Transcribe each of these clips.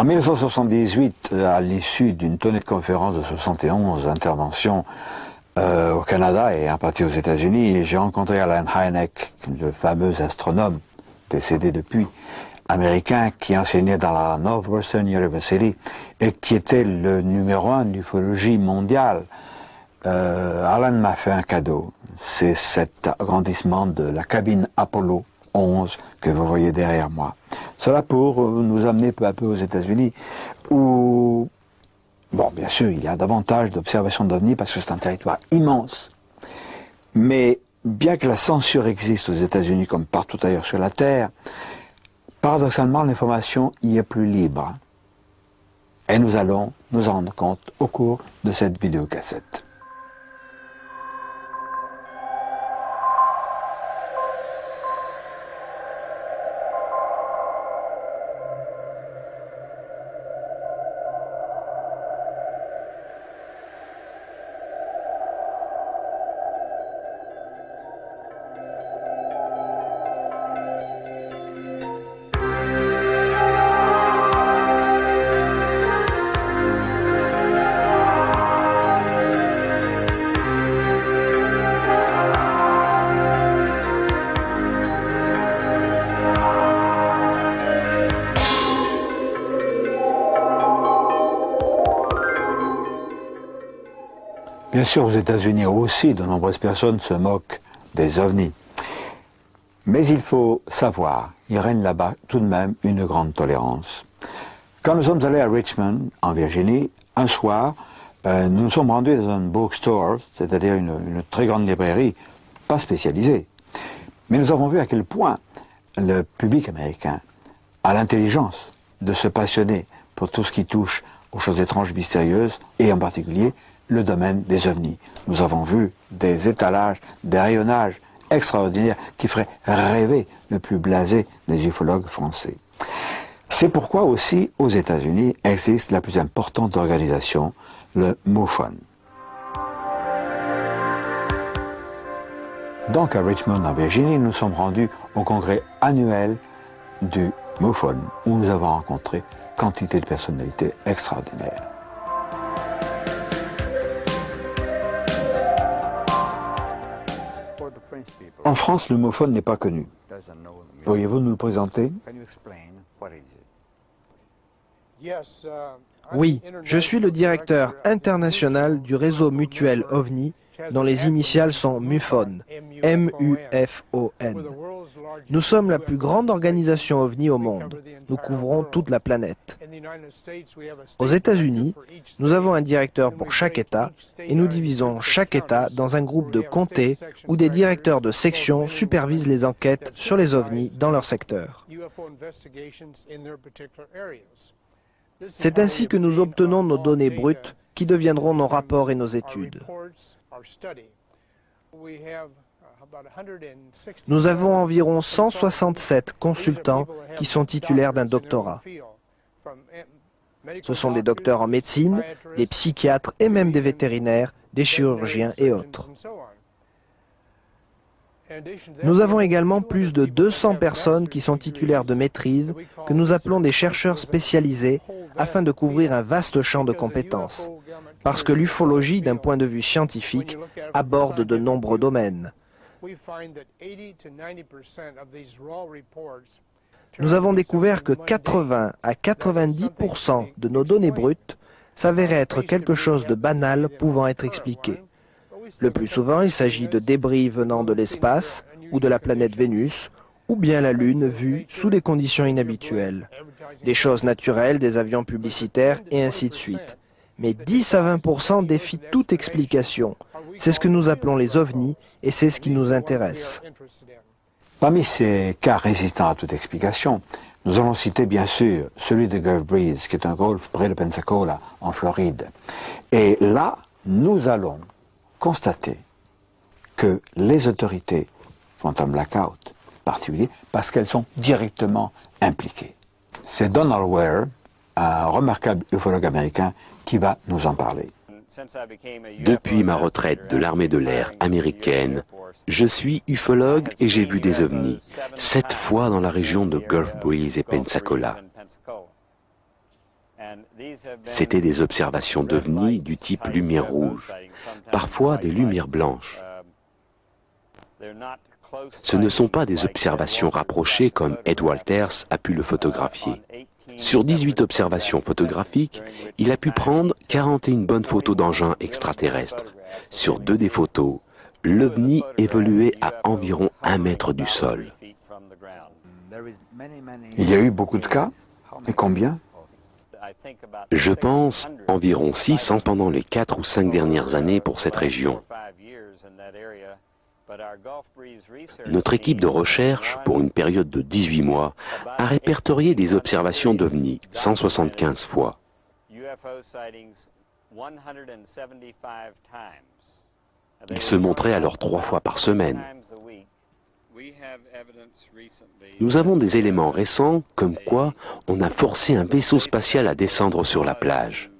En 1978, à l'issue d'une tournée de conférences de 71 interventions au Canada et en partie aux États-Unis, j'ai rencontré Alan Hynek, le fameux astronome décédé depuis, américain qui enseignait dans la Northwestern University et qui était le numéro 1 d'ufologie mondiale. Alan m'a fait un cadeau, c'est cet agrandissement de la cabine Apollo 11 que vous voyez derrière moi. Cela pour nous amener peu à peu aux États-Unis où, bon, bien sûr, il y a davantage d'observations d'OVNI parce que c'est un territoire immense. Mais bien que la censure existe aux États-Unis comme partout ailleurs sur la Terre, paradoxalement, l'information y est plus libre. Et nous allons nous en rendre compte au cours de cette vidéocassette. Bien sûr, aux États-Unis aussi, de nombreuses personnes se moquent des ovnis. Mais il faut savoir, il règne là-bas tout de même une grande tolérance. Quand nous sommes allés à Richmond, en Virginie, un soir, nous nous sommes rendus dans un bookstore, c'est-à-dire une très grande librairie, pas spécialisée. Mais nous avons vu à quel point le public américain a l'intelligence de se passionner pour tout ce qui touche aux choses étranges, mystérieuses, et en particulier le domaine des ovnis. Nous avons vu des étalages, des rayonnages extraordinaires qui feraient rêver le plus blasé des ufologues français. C'est pourquoi aussi aux États-Unis existe la plus importante organisation, le MUFON. Donc à Richmond en Virginie, nous sommes rendus au congrès annuel du MUFON où nous avons rencontré quantité de personnalités extraordinaires. En France, le MUFON n'est pas connu. Pourriez-vous nous le présenter? Oui, je suis le directeur international du réseau mutuel OVNI, dont les initiales sont MUFON, M-U-F-O-N. Nous sommes la plus grande organisation OVNI au monde. Nous couvrons toute la planète. Aux États-Unis, nous avons un directeur pour chaque État et nous divisons chaque État dans un groupe de comtés où des directeurs de section supervisent les enquêtes sur les OVNI dans leur secteur. C'est ainsi que nous obtenons nos données brutes qui deviendront nos rapports et nos études. Nous avons environ 167 consultants qui sont titulaires d'un doctorat. Ce sont des docteurs en médecine, des psychiatres et même des vétérinaires, des chirurgiens et autres. Nous avons également plus de 200 personnes qui sont titulaires de maîtrise, que nous appelons des chercheurs spécialisés, afin de couvrir un vaste champ de compétences. Parce que l'ufologie, d'un point de vue scientifique, aborde de nombreux domaines. Nous avons découvert que 80 à 90% de nos données brutes s'avéraient être quelque chose de banal pouvant être expliqué. Le plus souvent, il s'agit de débris venant de l'espace ou de la planète Vénus, ou bien la Lune vue sous des conditions inhabituelles. Des choses naturelles, des avions publicitaires et ainsi de suite. Mais 10 à 20% défient toute explication. C'est ce que nous appelons les ovnis et c'est ce qui nous intéresse. Parmi ces cas résistants à toute explication, nous allons citer bien sûr celui de Gulf Breeze, qui est un golfe près de Pensacola, en Floride. Et là, nous allons constater que les autorités font un blackout particulier parce qu'elles sont directement impliquées. C'est Donald Ware, un remarquable ufologue américain, qui va nous en parler. Depuis ma retraite de l'armée de l'air américaine, je suis ufologue et j'ai vu des ovnis, 7 fois dans la région de Gulf Breeze et Pensacola. C'étaient des observations d'ovnis du type lumière rouge, parfois des lumières blanches. Ce ne sont pas des observations rapprochées comme Ed Walters a pu le photographier. Sur 18 observations photographiques, il a pu prendre 41 bonnes photos d'engins extraterrestres. Sur 2 des photos, l'OVNI évoluait à environ 1 mètre du sol. Il y a eu beaucoup de cas. Et combien? Je pense environ 600 pendant les 4 ou 5 dernières années pour cette région. Notre équipe de recherche, pour une période de 18 mois, a répertorié des observations d'OVNI 175 fois. Ils se montraient alors 3 fois par semaine. Nous avons des éléments récents comme quoi on a forcé un vaisseau spatial à descendre sur la plage.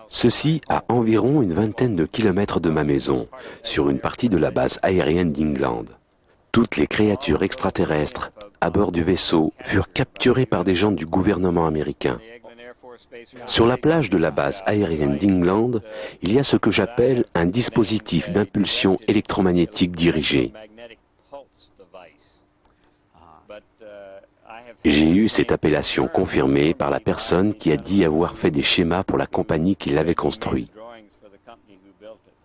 Ceci à environ une vingtaine de kilomètres de ma maison, sur une partie de la base aérienne d'England. Toutes les créatures extraterrestres à bord du vaisseau furent capturées par des gens du gouvernement américain. Sur la plage de la base aérienne d'England, il y a ce que j'appelle un dispositif d'impulsion électromagnétique dirigée. J'ai eu cette appellation confirmée par la personne qui a dit avoir fait des schémas pour la compagnie qui l'avait construit.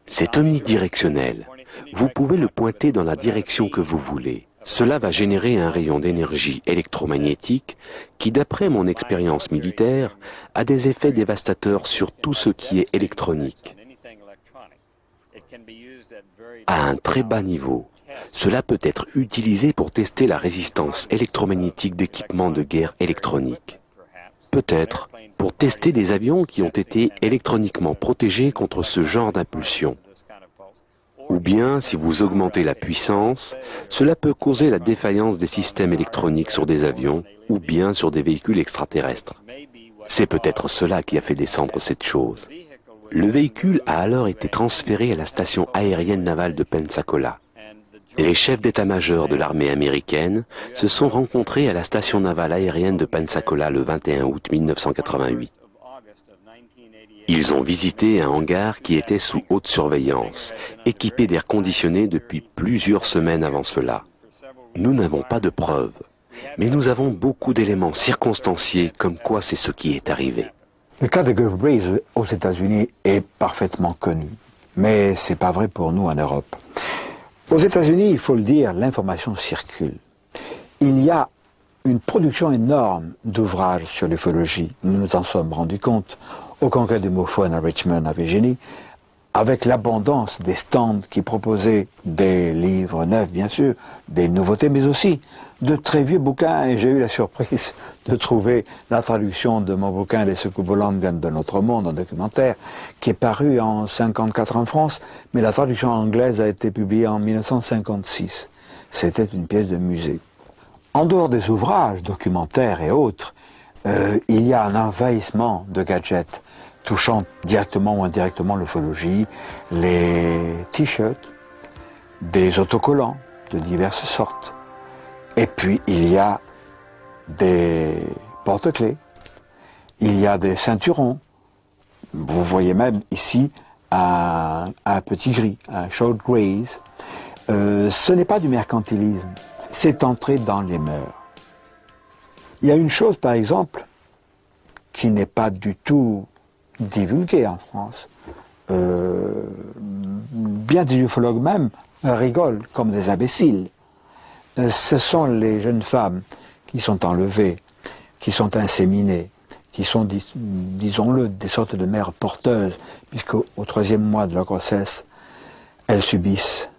C'est omnidirectionnel. Vous pouvez le pointer dans la direction que vous voulez. Cela va générer un rayon d'énergie électromagnétique qui, d'après mon expérience militaire, a des effets dévastateurs sur tout ce qui est électronique. À un très bas niveau, cela peut être utilisé pour tester la résistance électromagnétique d'équipements de guerre électronique. Peut-être pour tester des avions qui ont été électroniquement protégés contre ce genre d'impulsion. Ou bien, si vous augmentez la puissance, cela peut causer la défaillance des systèmes électroniques sur des avions ou bien sur des véhicules extraterrestres. C'est peut-être cela qui a fait descendre cette chose. Le véhicule a alors été transféré à la station aérienne navale de Pensacola. Les chefs d'état-major de l'armée américaine se sont rencontrés à la station navale aérienne de Pensacola le 21 août 1988. Ils ont visité un hangar qui était sous haute surveillance, équipé d'air conditionné depuis plusieurs semaines avant cela. Nous n'avons pas de preuves, mais nous avons beaucoup d'éléments circonstanciés comme quoi c'est ce qui est arrivé. Le cas de Gulf Breeze aux États-Unis est parfaitement connu, mais c'est pas vrai pour nous en Europe. Aux États-Unis, il faut le dire, l'information circule. Il y a une production énorme d'ouvrages sur l'ufologie. Nous nous en sommes rendus compte au congrès du MUFON à Richmond, à Virginie, avec l'abondance des stands qui proposaient des livres neufs, bien sûr, des nouveautés, mais aussi de très vieux bouquins. Et j'ai eu la surprise de trouver la traduction de mon bouquin « Les secours volantes viennent de notre monde », un documentaire, qui est paru en 1954 en France, mais la traduction anglaise a été publiée en 1956. C'était une pièce de musée. En dehors des ouvrages, documentaires et autres, il y a un envahissement de gadgets touchant directement ou indirectement l'ufologie, les t-shirts, des autocollants de diverses sortes. Et puis il y a des porte-clés, il y a des ceinturons. Vous voyez même ici un petit gris, un short grays. Ce n'est pas du mercantilisme, c'est entré dans les mœurs. Il y a une chose, par exemple, qui n'est pas du tout divulguée en France. Bien des ufologues même rigolent comme des imbéciles. Ce sont les jeunes femmes qui sont enlevées, qui sont inséminées, qui sont, disons-le, des sortes de mères porteuses, puisqu'au 3e mois de leur grossesse, elles subissent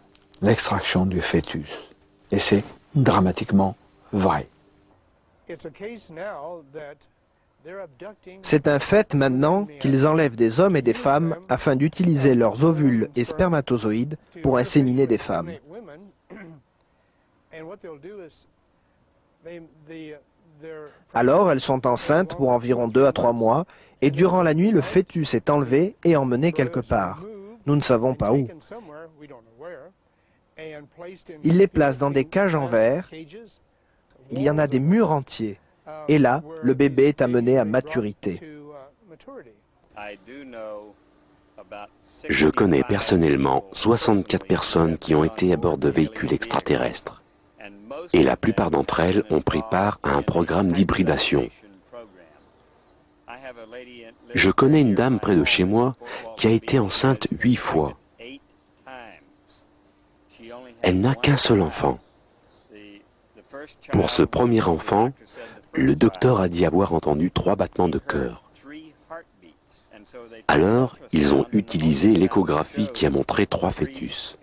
l'extraction du fœtus. Et c'est dramatiquement vrai. C'est un fait maintenant qu'ils enlèvent des hommes et des femmes afin d'utiliser leurs ovules et spermatozoïdes pour inséminer des femmes. Alors elles sont enceintes pour environ 2 à 3 mois et durant la nuit le fœtus est enlevé et emmené quelque part. Nous ne savons pas où. Ils les placent dans des cages en verre. Il y en a des murs entiers. Et là, le bébé est amené à maturité. Je connais personnellement 64 personnes qui ont été à bord de véhicules extraterrestres. Et la plupart d'entre elles ont pris part à un programme d'hybridation. Je connais une dame près de chez moi qui a été enceinte 8 fois. Elle n'a qu'un seul enfant. Pour ce premier enfant, le docteur a dit avoir entendu 3 battements de cœur. Alors, ils ont utilisé l'échographie qui a montré 3 fœtus.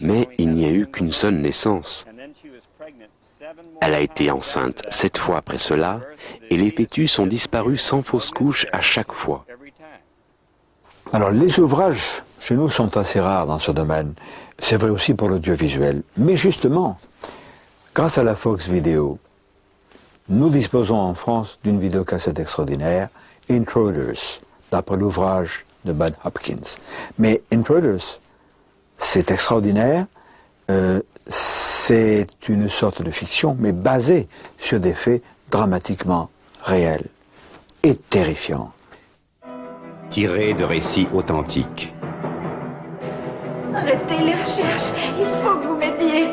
Mais il n'y a eu qu'une seule naissance. Elle a été enceinte 7 fois après cela, et les fœtus ont disparu sans fausse couche à chaque fois. Alors, les ouvrages chez nous sont assez rares dans ce domaine. C'est vrai aussi pour l'audiovisuel. Mais justement, grâce à la Fox Video, nous disposons en France d'une vidéocassette extraordinaire, Intruders, d'après l'ouvrage de Bud Hopkins. Mais Intruders, c'est extraordinaire, c'est une sorte de fiction, mais basée sur des faits dramatiquement réels et terrifiants. Tiré de récits authentiques. Arrêtez les recherches, il faut que vous m'aidiez.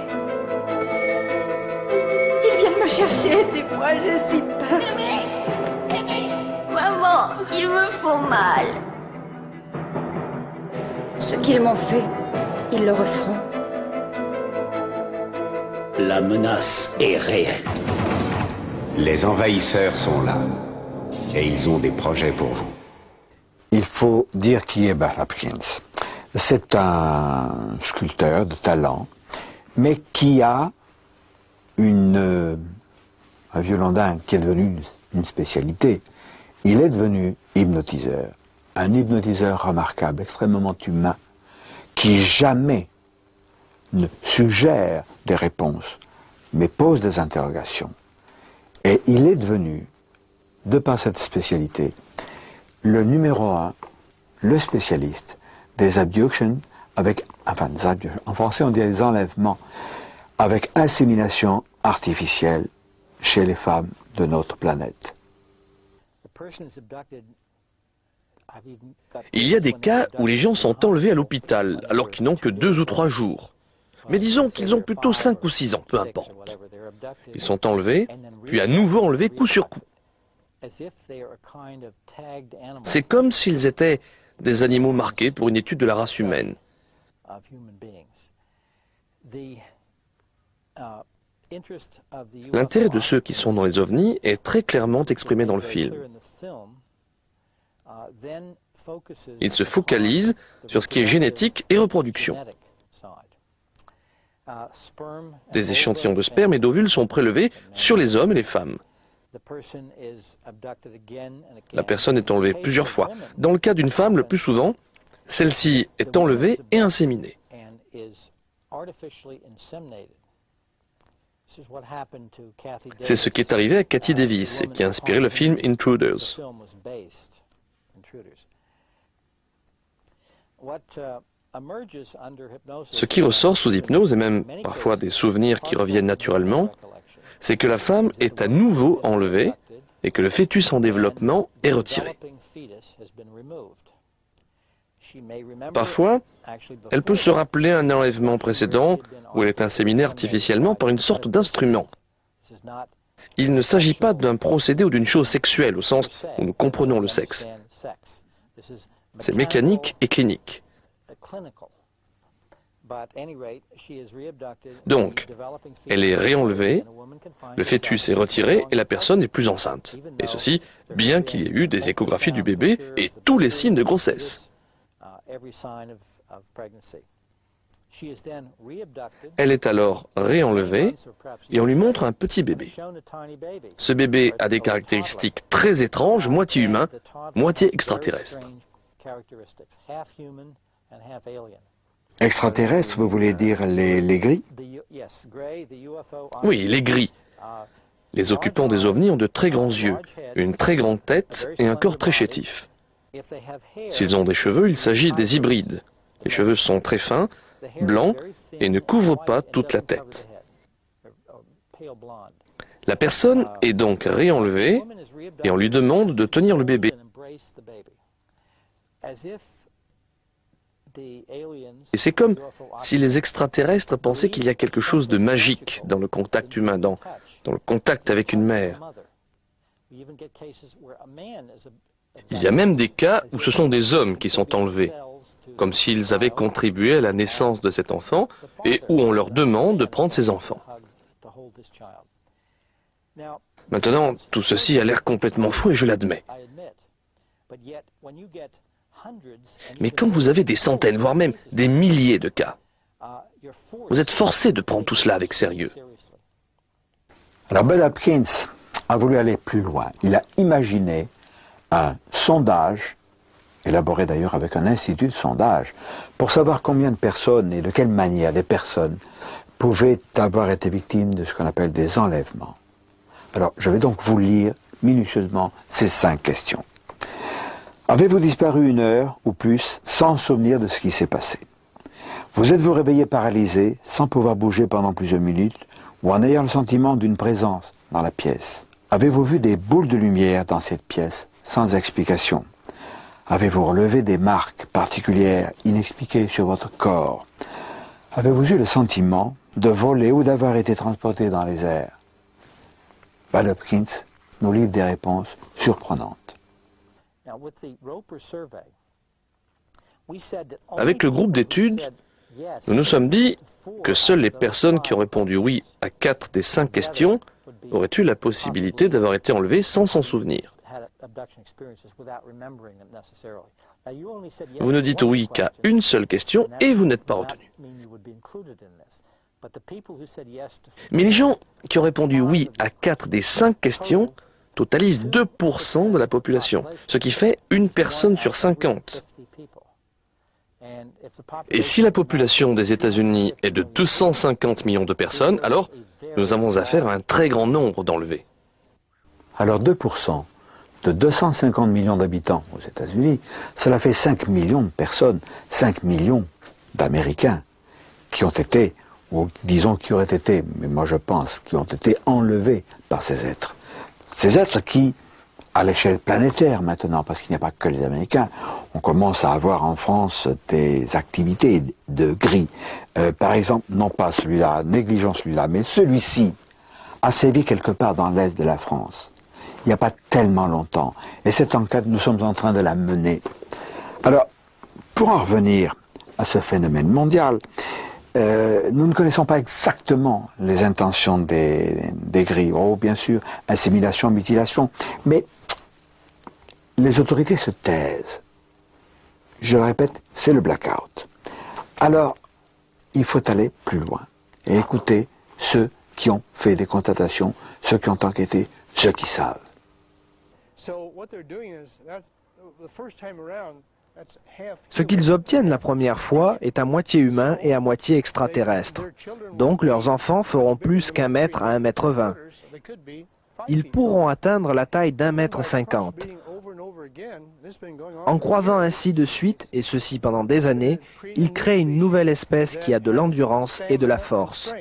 Ils viennent me chercher, aidez-moi, j'ai si peur. Maman, ils me font mal. Ce qu'ils m'ont fait, ils le referont. La menace est réelle. Les envahisseurs sont là. Et ils ont des projets pour vous. Il faut dire qui est Bud Hopkins. C'est un sculpteur de talent, mais qui a un violon dingue qui est devenu une spécialité. Il est devenu hypnotiseur. Un hypnotiseur remarquable, extrêmement humain, qui jamais ne suggère des réponses, mais pose des interrogations. Et il est devenu, de par cette spécialité, le numéro 1, le spécialiste des abductions avec, enfin, en français on dit des enlèvements, avec insémination artificielle chez les femmes de notre planète. Il y a des cas où les gens sont enlevés à l'hôpital alors qu'ils n'ont que 2 ou 3 jours. Mais disons qu'ils ont plutôt 5 ou 6 ans, peu importe. Ils sont enlevés, puis à nouveau enlevés coup sur coup. C'est comme s'ils étaient des animaux marqués pour une étude de la race humaine. L'intérêt de ceux qui sont dans les ovnis est très clairement exprimé dans le film. Ils se focalisent sur ce qui est génétique et reproduction. Des échantillons de sperme et d'ovules sont prélevés sur les hommes et les femmes. La personne est enlevée plusieurs fois. Dans le cas d'une femme, le plus souvent, celle-ci est enlevée et inséminée. C'est ce qui est arrivé à Kathy Davis et qui a inspiré le film Intruders. Ce qui ressort sous hypnose, et même parfois des souvenirs qui reviennent naturellement, c'est que la femme est à nouveau enlevée et que le fœtus en développement est retiré. Parfois, elle peut se rappeler un enlèvement précédent où elle est inséminée artificiellement par une sorte d'instrument. Il ne s'agit pas d'un procédé ou d'une chose sexuelle au sens où nous comprenons le sexe. C'est mécanique et clinique. Donc, elle est réenlevée, le fœtus est retiré et la personne n'est plus enceinte. Et ceci, bien qu'il y ait eu des échographies du bébé et tous les signes de grossesse. Elle est alors réenlevée et on lui montre un petit bébé. Ce bébé a des caractéristiques très étranges, moitié humain, moitié extraterrestre. Extraterrestres, vous voulez dire les gris? Oui, les gris. Les occupants des ovnis ont de très grands yeux, une très grande tête et un corps très chétif. S'ils ont des cheveux, il s'agit des hybrides. Les cheveux sont très fins, blancs et ne couvrent pas toute la tête. La personne est donc réenlevée et on lui demande de tenir le bébé. Et c'est comme si les extraterrestres pensaient qu'il y a quelque chose de magique dans le contact humain, dans le contact avec une mère. Il y a même des cas où ce sont des hommes qui sont enlevés, comme s'ils avaient contribué à la naissance de cet enfant et où on leur demande de prendre ses enfants. Maintenant, tout ceci a l'air complètement fou et je l'admets. Mais quand vous avez des centaines, voire même des milliers de cas, vous êtes forcé de prendre tout cela avec sérieux. Alors Bud Hopkins a voulu aller plus loin. Il a imaginé un sondage, élaboré d'ailleurs avec un institut de sondage, pour savoir combien de personnes et de quelle manière des personnes pouvaient avoir été victimes de ce qu'on appelle des enlèvements. Alors, je vais donc vous lire minutieusement ces 5 questions. Avez-vous disparu 1 heure ou plus sans souvenir de ce qui s'est passé? Vous êtes-vous réveillé paralysé, sans pouvoir bouger pendant plusieurs minutes, ou en ayant le sentiment d'une présence dans la pièce? Avez-vous vu des boules de lumière dans cette pièce, sans explication? Avez-vous relevé des marques particulières, inexpliquées sur votre corps? Avez-vous eu le sentiment de voler ou d'avoir été transporté dans les airs? Bud Hopkins nous livre des réponses surprenantes. Avec le groupe d'études, nous nous sommes dit que seules les personnes qui ont répondu oui à 4 des 5 questions auraient eu la possibilité d'avoir été enlevées sans s'en souvenir. Vous ne dites oui qu'à une seule question et vous n'êtes pas retenu. Mais les gens qui ont répondu oui à 4 des 5 questions totalisent 2% de la population, ce qui fait 1 personne sur 50. Et si la population des États-Unis est de 250 millions de personnes, alors nous avons affaire à un très grand nombre d'enlevés. Alors 2% de 250 millions d'habitants aux États-Unis, cela fait 5 millions de personnes, 5 millions d'Américains qui ont été, ou disons qui auraient été, mais moi je pense, qui ont été enlevés par ces êtres. Ces êtres qui, à l'échelle planétaire maintenant, parce qu'il n'y a pas que les Américains, on commence à avoir en France des activités de gris. Par exemple, non pas celui-là, négligeons celui-là, mais celui-ci a sévi quelque part dans l'est de la France. Il n'y a pas tellement longtemps. Et cette enquête, nous sommes en train de la mener. Alors, pour en revenir à ce phénomène mondial, nous ne connaissons pas exactement les intentions des gris. Oh, bien sûr, assimilation, mutilation. Mais les autorités se taisent. Je le répète, c'est le blackout. Alors, il faut aller plus loin et écouter ceux qui ont fait des constatations, ceux qui ont enquêté, ceux qui savent. Ce qu'ils obtiennent la première fois est à moitié humain et à moitié extraterrestre. Donc leurs enfants feront plus qu'1 mètre à 1,20 m. Ils pourront atteindre la taille d'1,50 m. En croisant ainsi de suite, et ceci pendant des années, ils créent une nouvelle espèce qui a de l'endurance et de la force.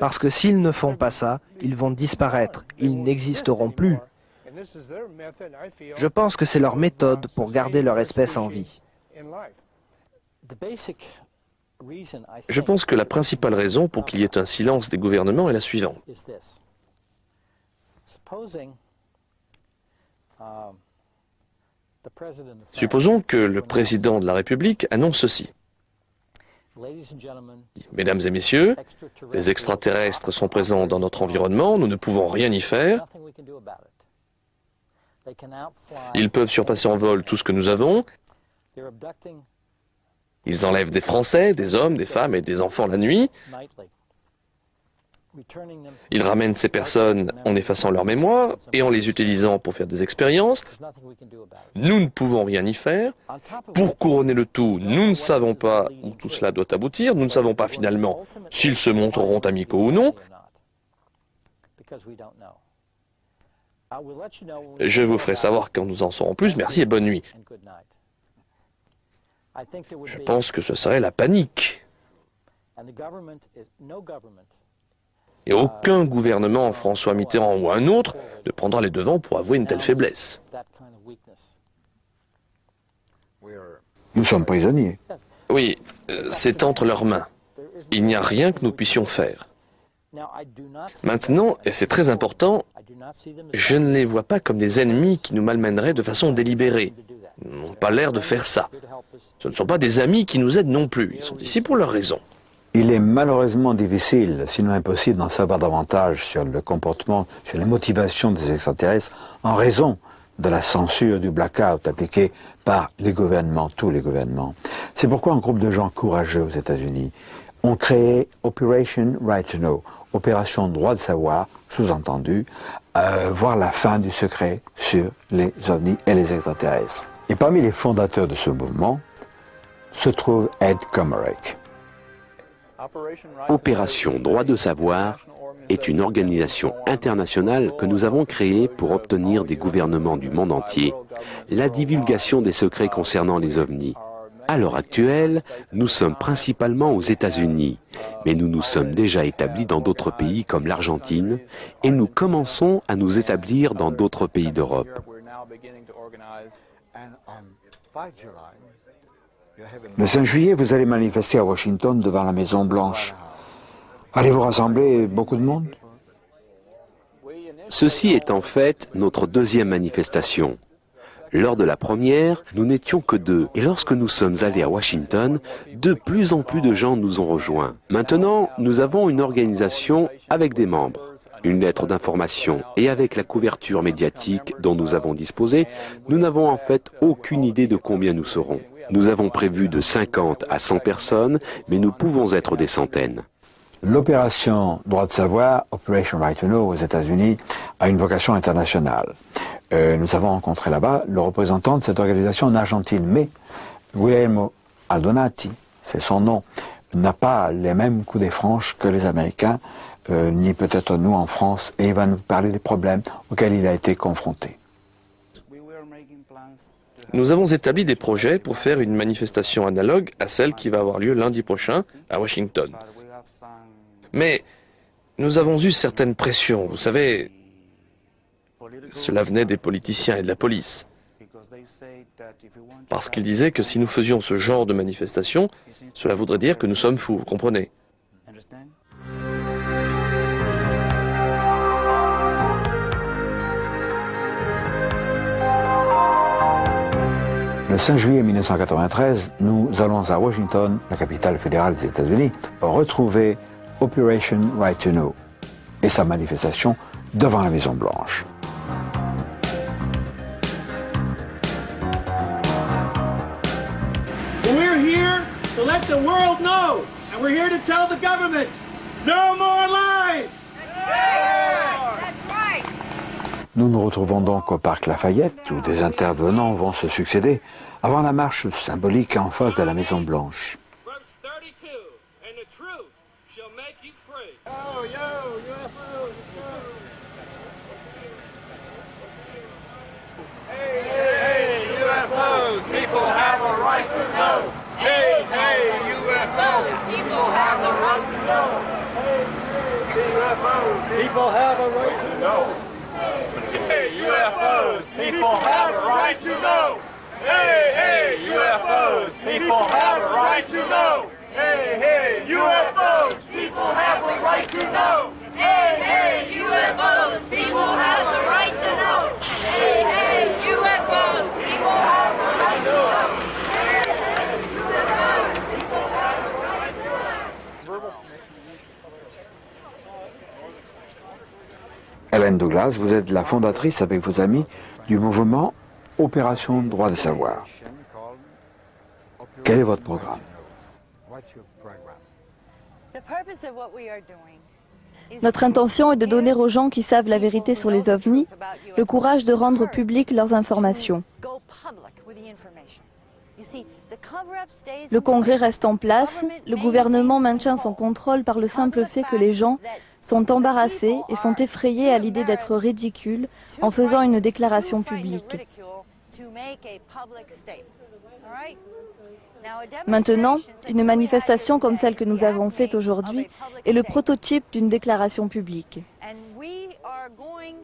Parce que s'ils ne font pas ça, ils vont disparaître, ils n'existeront plus. Je pense que c'est leur méthode pour garder leur espèce en vie. Je pense que la principale raison pour qu'il y ait un silence des gouvernements est la suivante. Supposons que le président de la République annonce ceci. Mesdames et messieurs, les extraterrestres sont présents dans notre environnement, nous ne pouvons rien y faire. Ils peuvent surpasser en vol tout ce que nous avons. Ils enlèvent des Français, des hommes, des femmes et des enfants la nuit. Ils ramènent ces personnes en effaçant leur mémoire et en les utilisant pour faire des expériences. Nous ne pouvons rien y faire. Pour couronner le tout, nous ne savons pas où tout cela doit aboutir. Nous ne savons pas finalement s'ils se montreront amicaux ou non. Je vous ferai savoir quand nous en saurons plus. Merci et bonne nuit. Je pense que ce serait la panique. Et aucun gouvernement, François Mitterrand ou un autre, ne prendra les devants pour avouer une telle faiblesse. Nous sommes prisonniers. Oui, c'est entre leurs mains. Il n'y a rien que nous puissions faire. Maintenant, et c'est très important, je ne les vois pas comme des ennemis qui nous malmèneraient de façon délibérée. Ils n'ont pas l'air de faire ça. Ce ne sont pas des amis qui nous aident non plus. Ils sont ici pour leurs raisons. Il est malheureusement difficile, sinon impossible, d'en savoir davantage sur le comportement, sur les motivations des extraterrestres en raison de la censure du blackout appliquée par les gouvernements, tous les gouvernements. C'est pourquoi un groupe de gens courageux aux États-Unis ont créé Operation Right to Know, opération droit de savoir, sous-entendu, voir la fin du secret sur les ovnis et les extraterrestres. Et parmi les fondateurs de ce mouvement se trouve Ed Komarek. Opération Droit de savoir est une organisation internationale que nous avons créée pour obtenir des gouvernements du monde entier la divulgation des secrets concernant les ovnis. À l'heure actuelle, nous sommes principalement aux États-Unis, mais nous nous sommes déjà établis dans d'autres pays comme l'Argentine et nous commençons à nous établir dans d'autres pays d'Europe. Le 5 juillet, vous allez manifester à Washington devant la Maison Blanche. Allez-vous rassembler beaucoup de monde? Ceci est en fait notre deuxième manifestation. Lors de la première, nous n'étions que 2. Et lorsque nous sommes allés à Washington, de plus en plus de gens nous ont rejoints. Maintenant, nous avons une organisation avec des membres, une lettre d'information. Et avec la couverture médiatique dont nous avons disposé, nous n'avons en fait aucune idée de combien nous serons. Nous avons prévu de 50 à 100 personnes, mais nous pouvons être des centaines. L'opération Droit de savoir, Operation Right to Know aux États-Unis, a une vocation internationale. Nous avons rencontré là-bas le représentant de cette organisation en Argentine, mais Guillermo Aldonati, c'est son nom, n'a pas les mêmes coups des franches que les Américains, ni peut-être nous en France, et il va nous parler des problèmes auxquels il a été confronté. Nous avons établi des projets pour faire une manifestation analogue à celle qui va avoir lieu lundi prochain à Washington. Mais nous avons eu certaines pressions, vous savez, cela venait des politiciens et de la police. Parce qu'ils disaient que si nous faisions ce genre de manifestation, cela voudrait dire que nous sommes fous, vous comprenez? Le 5 juillet 1993, nous allons à Washington, la capitale fédérale des États-Unis, retrouver Operation Right to Know et sa manifestation devant la Maison Blanche. We're here to let the world know, and we're here to tell the government, no more lies! Nous nous retrouvons donc au parc Lafayette, où des intervenants vont se succéder, avant la marche symbolique en face de la Maison Blanche. People have a right to know. Hey, UFOs, people have a right to know. Hey, hey, UFOs, people have a right to know. Hey, hey, UFOs, people have a right to know. Hey, hey, UFOs, people have a right to know. Hey, hey, UFOs, people have a right to know. Hey, hey, UFOs, people have a right to know. Hélène Douglas, vous êtes la fondatrice avec vos amis du mouvement Opération Droit de savoir. Quel est votre programme? Notre intention est de donner aux gens qui savent la vérité sur les ovnis le courage de rendre publiques leurs informations. Le Congrès reste en place, le gouvernement maintient son contrôle par le simple fait que les gens sont embarrassés et sont effrayés à l'idée d'être ridicules en faisant une déclaration publique. Maintenant, une manifestation comme celle que nous avons faite aujourd'hui est le prototype d'une déclaration publique.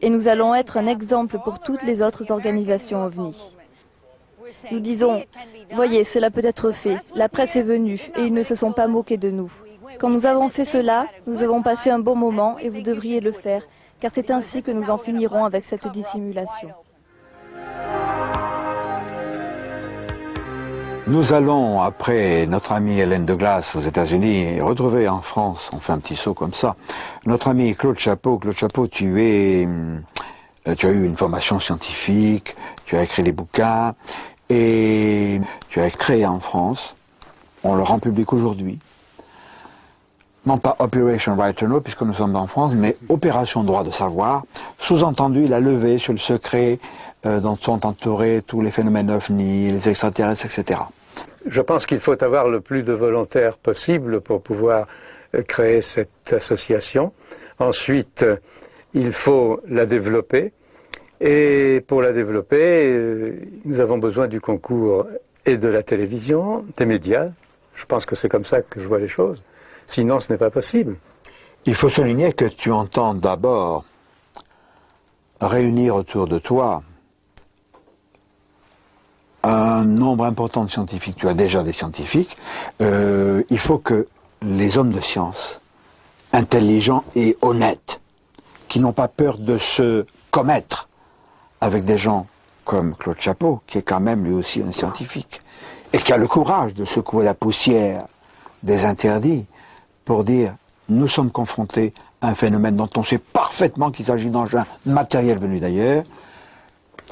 Et nous allons être un exemple pour toutes les autres organisations OVNI. Nous disons, voyez, cela peut être fait, la presse est venue et ils ne se sont pas moqués de nous. Quand nous avons fait cela, nous avons passé un bon moment et vous devriez le faire, car c'est ainsi que nous en finirons avec cette dissimulation. Nous allons, après notre amie Hélène de Glace aux États-Unis, retrouver en France, on fait un petit saut comme ça, notre ami Claude Chapeau. Claude Chapeau, tu as eu une formation scientifique, tu as écrit des bouquins, et tu as créé en France, on le rend public aujourd'hui, non pas Operation Right to Know, puisque nous sommes en France, mais Opération Droit de Savoir, sous-entendu la levée sur le secret dont sont entourés tous les phénomènes OVNI, les extraterrestres, etc. Je pense qu'il faut avoir le plus de volontaires possible pour pouvoir créer cette association. Ensuite, il faut la développer. Et pour la développer, nous avons besoin du concours et de la télévision, des médias. Je pense que c'est comme ça que je vois les choses. Sinon, ce n'est pas possible. Il faut souligner que tu entends d'abord réunir autour de toi un nombre important de scientifiques. Tu as déjà des scientifiques. Il faut que les hommes de science, intelligents et honnêtes, qui n'ont pas peur de se commettre avec des gens comme Claude Chapeau, qui est quand même lui aussi un scientifique, et qui a le courage de secouer la poussière des interdits pour dire « nous sommes confrontés à un phénomène dont on sait parfaitement qu'il s'agit d'engins matériels venus d'ailleurs,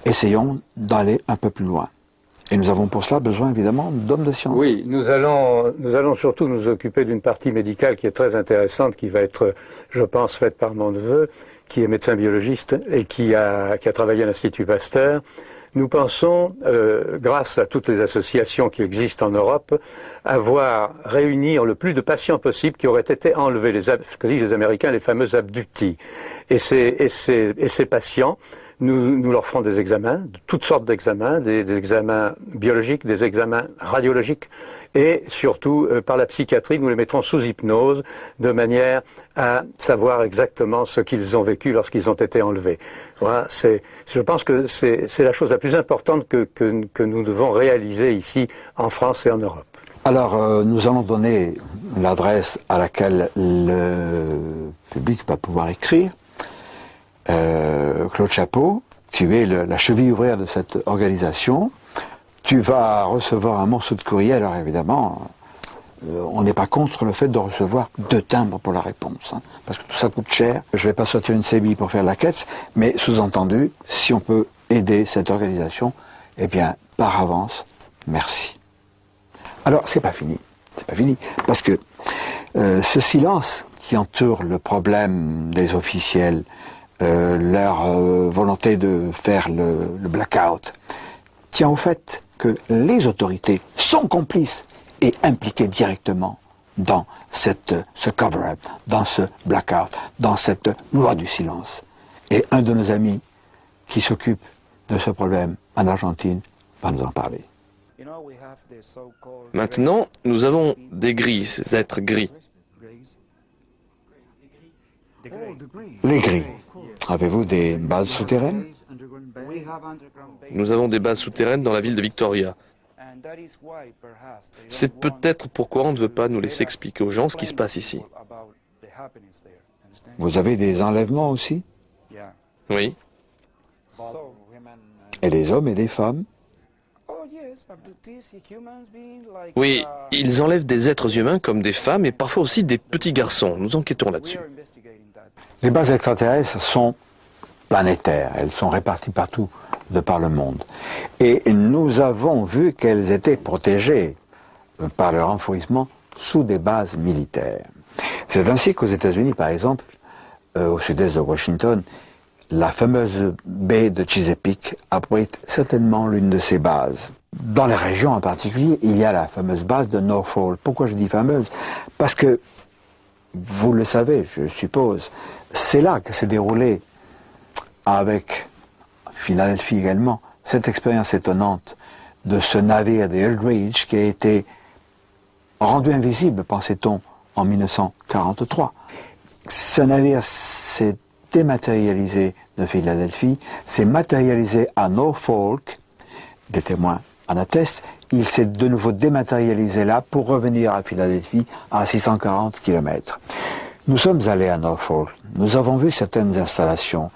essayons d'aller un peu plus loin ». Et nous avons pour cela besoin évidemment d'hommes de science. Oui, nous allons surtout nous occuper d'une partie médicale qui est très intéressante, qui va être, je pense, faite par mon neveu, qui est médecin biologiste et qui a travaillé à l'Institut Pasteur. Nous pensons, grâce à toutes les associations qui existent en Europe, avoir réunir le plus de patients possible qui auraient été enlevés, ce que disent les Américains, les fameux abductees. Et ces patients, nous leur ferons des examens, toutes sortes d'examens, des examens biologiques, des examens radiologiques, et surtout, par la psychiatrie, nous les mettrons sous hypnose, de manière à savoir exactement ce qu'ils ont vécu lorsqu'ils ont été enlevés. Voilà, je pense que c'est la chose la plus importante que nous devons réaliser ici, en France et en Europe. Alors, nous allons donner l'adresse à laquelle le public va pouvoir écrire. Claude Chapeau, tu es la cheville ouvrière de cette organisation. Tu vas recevoir un morceau de courrier. Alors évidemment, on n'est pas contre le fait de recevoir 2 timbres pour la réponse, hein, parce que tout ça coûte cher. Je ne vais pas sortir une CBI pour faire la quête, mais sous-entendu, si on peut aider cette organisation, eh bien, par avance, merci. Alors, c'est pas fini, parce que ce silence qui entoure le problème des officiels, leur volonté de faire le blackout, tient au fait que les autorités sont complices et impliquées directement dans ce cover-up, dans ce blackout, dans cette loi du silence. Et un de nos amis qui s'occupe de ce problème en Argentine va nous en parler. Maintenant, nous avons des gris, ces êtres gris. Les gris. Avez-vous des bases souterraines? Nous avons des bases souterraines dans la ville de Victoria. C'est peut-être pourquoi on ne veut pas nous laisser expliquer aux gens ce qui se passe ici. Vous avez des enlèvements aussi? Oui. Et des hommes et des femmes? Oui, ils enlèvent des êtres humains comme des femmes et parfois aussi des petits garçons. Nous enquêtons là-dessus. Les bases extraterrestres sont planétaires. Elles sont réparties partout de par le monde. Et nous avons vu qu'elles étaient protégées par leur enfouissement sous des bases militaires. C'est ainsi qu'aux États-Unis, par exemple, au sud-est de Washington, la fameuse baie de Chesapeake abrite certainement l'une de ces bases. Dans les régions en particulier, il y a la fameuse base de Norfolk. Pourquoi je dis fameuse? Parce que, vous le savez, je suppose, c'est là que s'est déroulé, avec Philadelphie également, cette expérience étonnante de ce navire des Eldridge qui a été rendu invisible, pensait-on, en 1943. Ce navire s'est dématérialisé de Philadelphie, s'est matérialisé à Norfolk, des témoins en attestent, il s'est de nouveau dématérialisé là pour revenir à Philadelphie à 640 km. Nous sommes allés à Norfolk, nous avons vu certaines installations,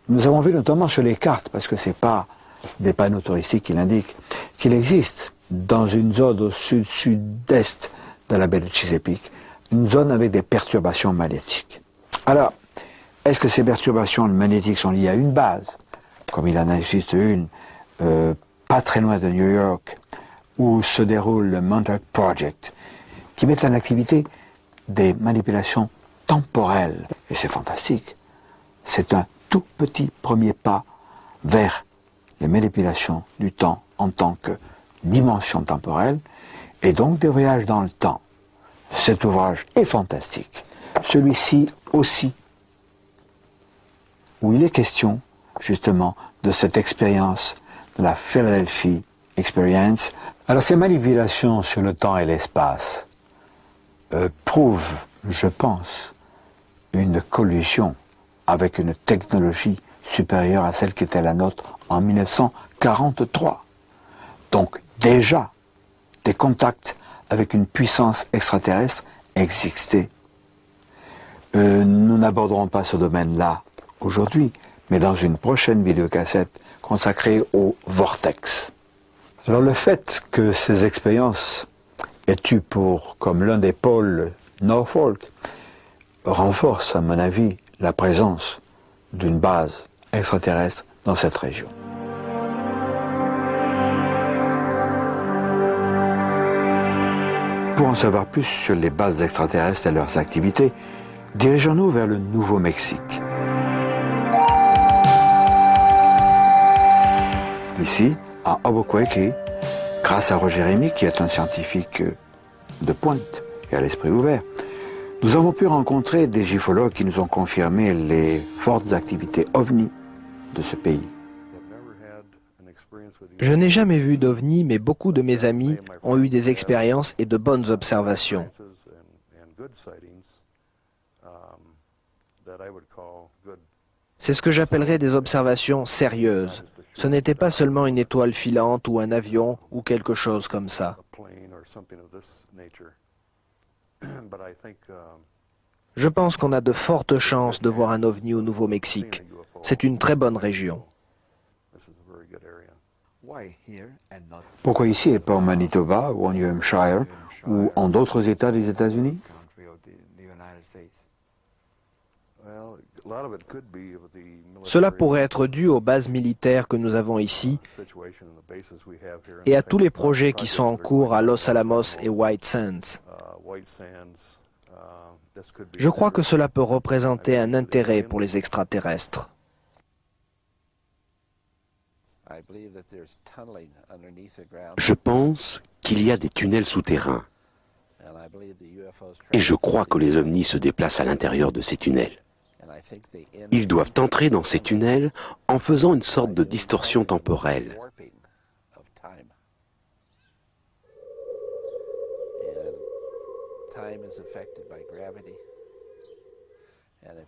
nous avons vu notamment sur les cartes, parce que ce n'est pas des panneaux touristiques qui l'indiquent, qu'il existe dans une zone au sud-sud-est de la baie de Chesapeake, une zone avec des perturbations magnétiques. Alors, est-ce que ces perturbations magnétiques sont liées à une base, comme il en existe une, pas très loin de New York, où se déroule le Montauk Project, qui met en activité des manipulations temporelles. Et c'est fantastique. C'est un tout petit premier pas vers les manipulations du temps en tant que dimension temporelle, et donc des voyages dans le temps. Cet ouvrage est fantastique. Celui-ci aussi, où il est question, justement, de cette expérience de la Philadelphie Experience. Alors ces manipulations sur le temps et l'espace prouvent, je pense, une collusion avec une technologie supérieure à celle qui était la nôtre en 1943. Donc déjà, des contacts avec une puissance extraterrestre existaient. Nous n'aborderons pas ce domaine-là aujourd'hui, mais dans une prochaine vidéocassette consacrée au vortex. Alors le fait que ces expériences aient eu pour, comme l'un des pôles Norfolk, renforce à mon avis la présence d'une base extraterrestre dans cette région. Pour en savoir plus sur les bases extraterrestres et leurs activités, dirigeons-nous vers le Nouveau-Mexique. Ici, à Albuquerque, grâce à Roger Rémy, qui est un scientifique de pointe et à l'esprit ouvert, nous avons pu rencontrer des gifologues qui nous ont confirmé les fortes activités ovni de ce pays. Je n'ai jamais vu d'ovni, mais beaucoup de mes amis ont eu des expériences et de bonnes observations. C'est ce que j'appellerais des observations sérieuses. Ce n'était pas seulement une étoile filante ou un avion ou quelque chose comme ça. Je pense qu'on a de fortes chances de voir un ovni au Nouveau-Mexique. C'est une très bonne région. Pourquoi ici et pas au Manitoba ou en New Hampshire ou en d'autres États des États-Unis? Cela pourrait être dû aux bases militaires que nous avons ici et à tous les projets qui sont en cours à Los Alamos et White Sands. Je crois que cela peut représenter un intérêt pour les extraterrestres. Je pense qu'il y a des tunnels souterrains. Et je crois que les ovnis se déplacent à l'intérieur de ces tunnels. Ils doivent entrer dans ces tunnels en faisant une sorte de distorsion temporelle.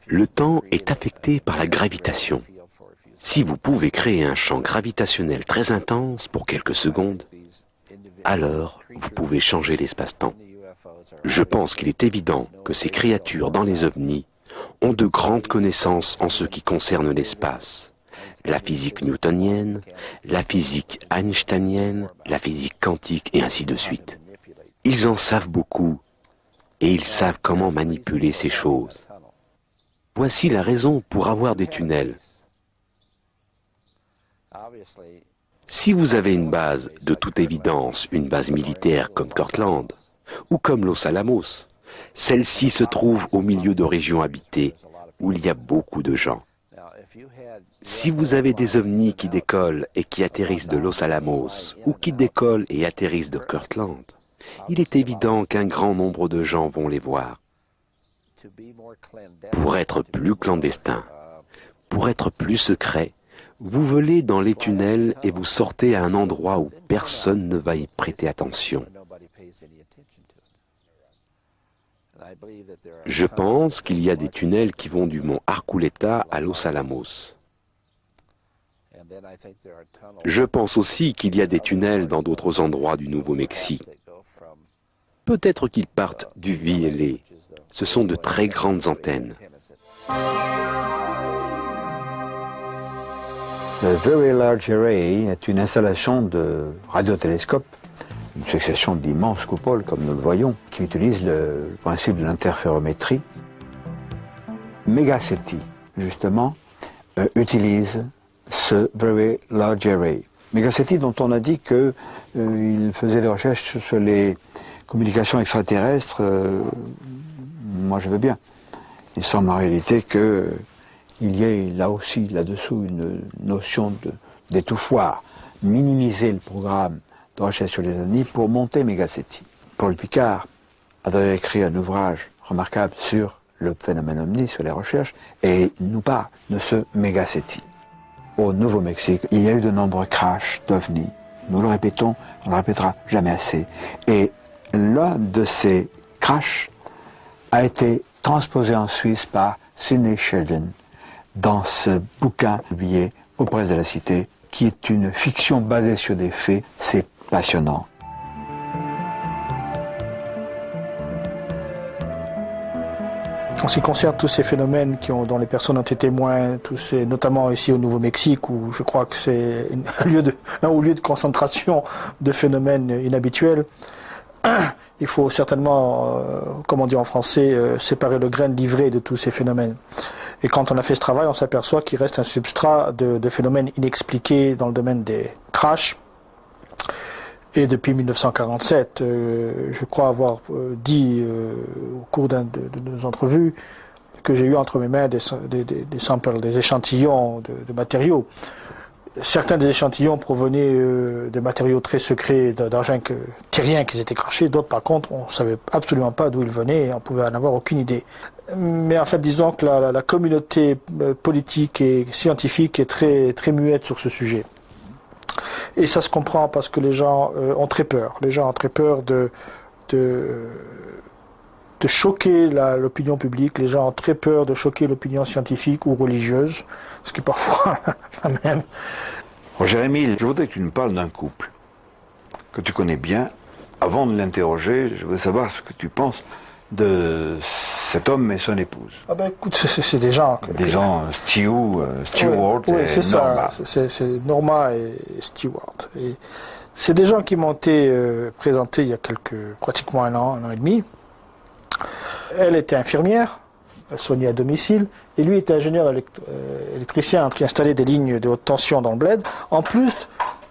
Le temps est affecté par la gravitation. Si vous pouvez créer un champ gravitationnel très intense pour quelques secondes, alors vous pouvez changer l'espace-temps. Je pense qu'il est évident que ces créatures dans les ovnis ont de grandes connaissances en ce qui concerne l'espace. La physique newtonienne, la physique einsteinienne, la physique quantique et ainsi de suite. Ils en savent beaucoup et ils savent comment manipuler ces choses. Voici la raison pour avoir des tunnels. Si vous avez une base, de toute évidence, une base militaire comme Kirtland ou comme Los Alamos, celle-ci se trouve au milieu de régions habitées où il y a beaucoup de gens. Si vous avez des ovnis qui décollent et qui atterrissent de Los Alamos ou qui décollent et atterrissent de Kirtland, il est évident qu'un grand nombre de gens vont les voir. Pour être plus clandestin, pour être plus secret, Vous volez dans les tunnels et vous sortez à un endroit où personne ne va y prêter attention. Je pense qu'il y a des tunnels qui vont du mont Arculeta à Los Alamos. Je pense aussi qu'il y a des tunnels dans d'autres endroits du Nouveau-Mexique. Peut-être qu'ils partent du VLA. Ce sont de très grandes antennes. Le Very Large Array est une installation de radiotélescope, une succession d'immenses coupoles, comme nous le voyons, qui utilise le principe de l'interférométrie. Megaseti, justement, utilise ce Very Large Array. Megaseti, dont on a dit qu'il faisait des recherches sur les communications extraterrestres, moi je veux bien. Il semble en réalité qu'il y ait là aussi, là-dessous, une notion d'étouffoir, minimiser le programme de recherche sur les ovnis pour monter Megaseti. Paul Picard a d'ailleurs écrit un ouvrage remarquable sur le phénomène ovni, sur les recherches, et il nous parle de ce Megaseti. Au Nouveau-Mexique, il y a eu de nombreux crashs d'ovnis. Nous le répétons, on ne le répétera jamais assez. Et l'un de ces crashs a été transposé en Suisse par Sidney Sheldon dans ce bouquin publié aux Presses de la Cité, qui est une fiction basée sur des faits. C'est passionnant. En ce qui concerne tous ces phénomènes dont les personnes ont été témoins, notamment ici au Nouveau-Mexique, où je crois que c'est un lieu de concentration de phénomènes inhabituels, il faut certainement, comme on dit en français, séparer le grain de l'ivraie de tous ces phénomènes. Et quand on a fait ce travail, on s'aperçoit qu'il reste un substrat de phénomènes inexpliqués dans le domaine des crashs. Et depuis 1947, je crois avoir dit au cours d'une de nos entrevues que j'ai eu entre mes mains des samples, des échantillons de matériaux. Certains des échantillons provenaient de matériaux très secrets d'argent terrien qui étaient crachés, d'autres par contre on ne savait absolument pas d'où ils venaient et on pouvait en avoir aucune idée. Mais en fait disons que la communauté politique et scientifique est très, très muette sur ce sujet. Et ça se comprend parce que les gens ont très peur. Les gens ont très peur de choquer l'opinion publique. Les gens ont très peur de choquer l'opinion scientifique ou religieuse, ce qui est parfois la même. Jérémy, je voudrais que tu nous parles d'un couple que tu connais bien. Avant de l'interroger, je voudrais savoir ce que tu penses de cet homme et son épouse. Ah ben écoute, c'est des gens... Disons Stewart oui, et c'est Norma. C'est Norma et Stewart. Et c'est des gens qui m'ont été présentés il y a pratiquement un an et demi. Elle était infirmière, soignée à domicile, et lui était ingénieur électricien qui installait des lignes de haute tension dans le bled, en plus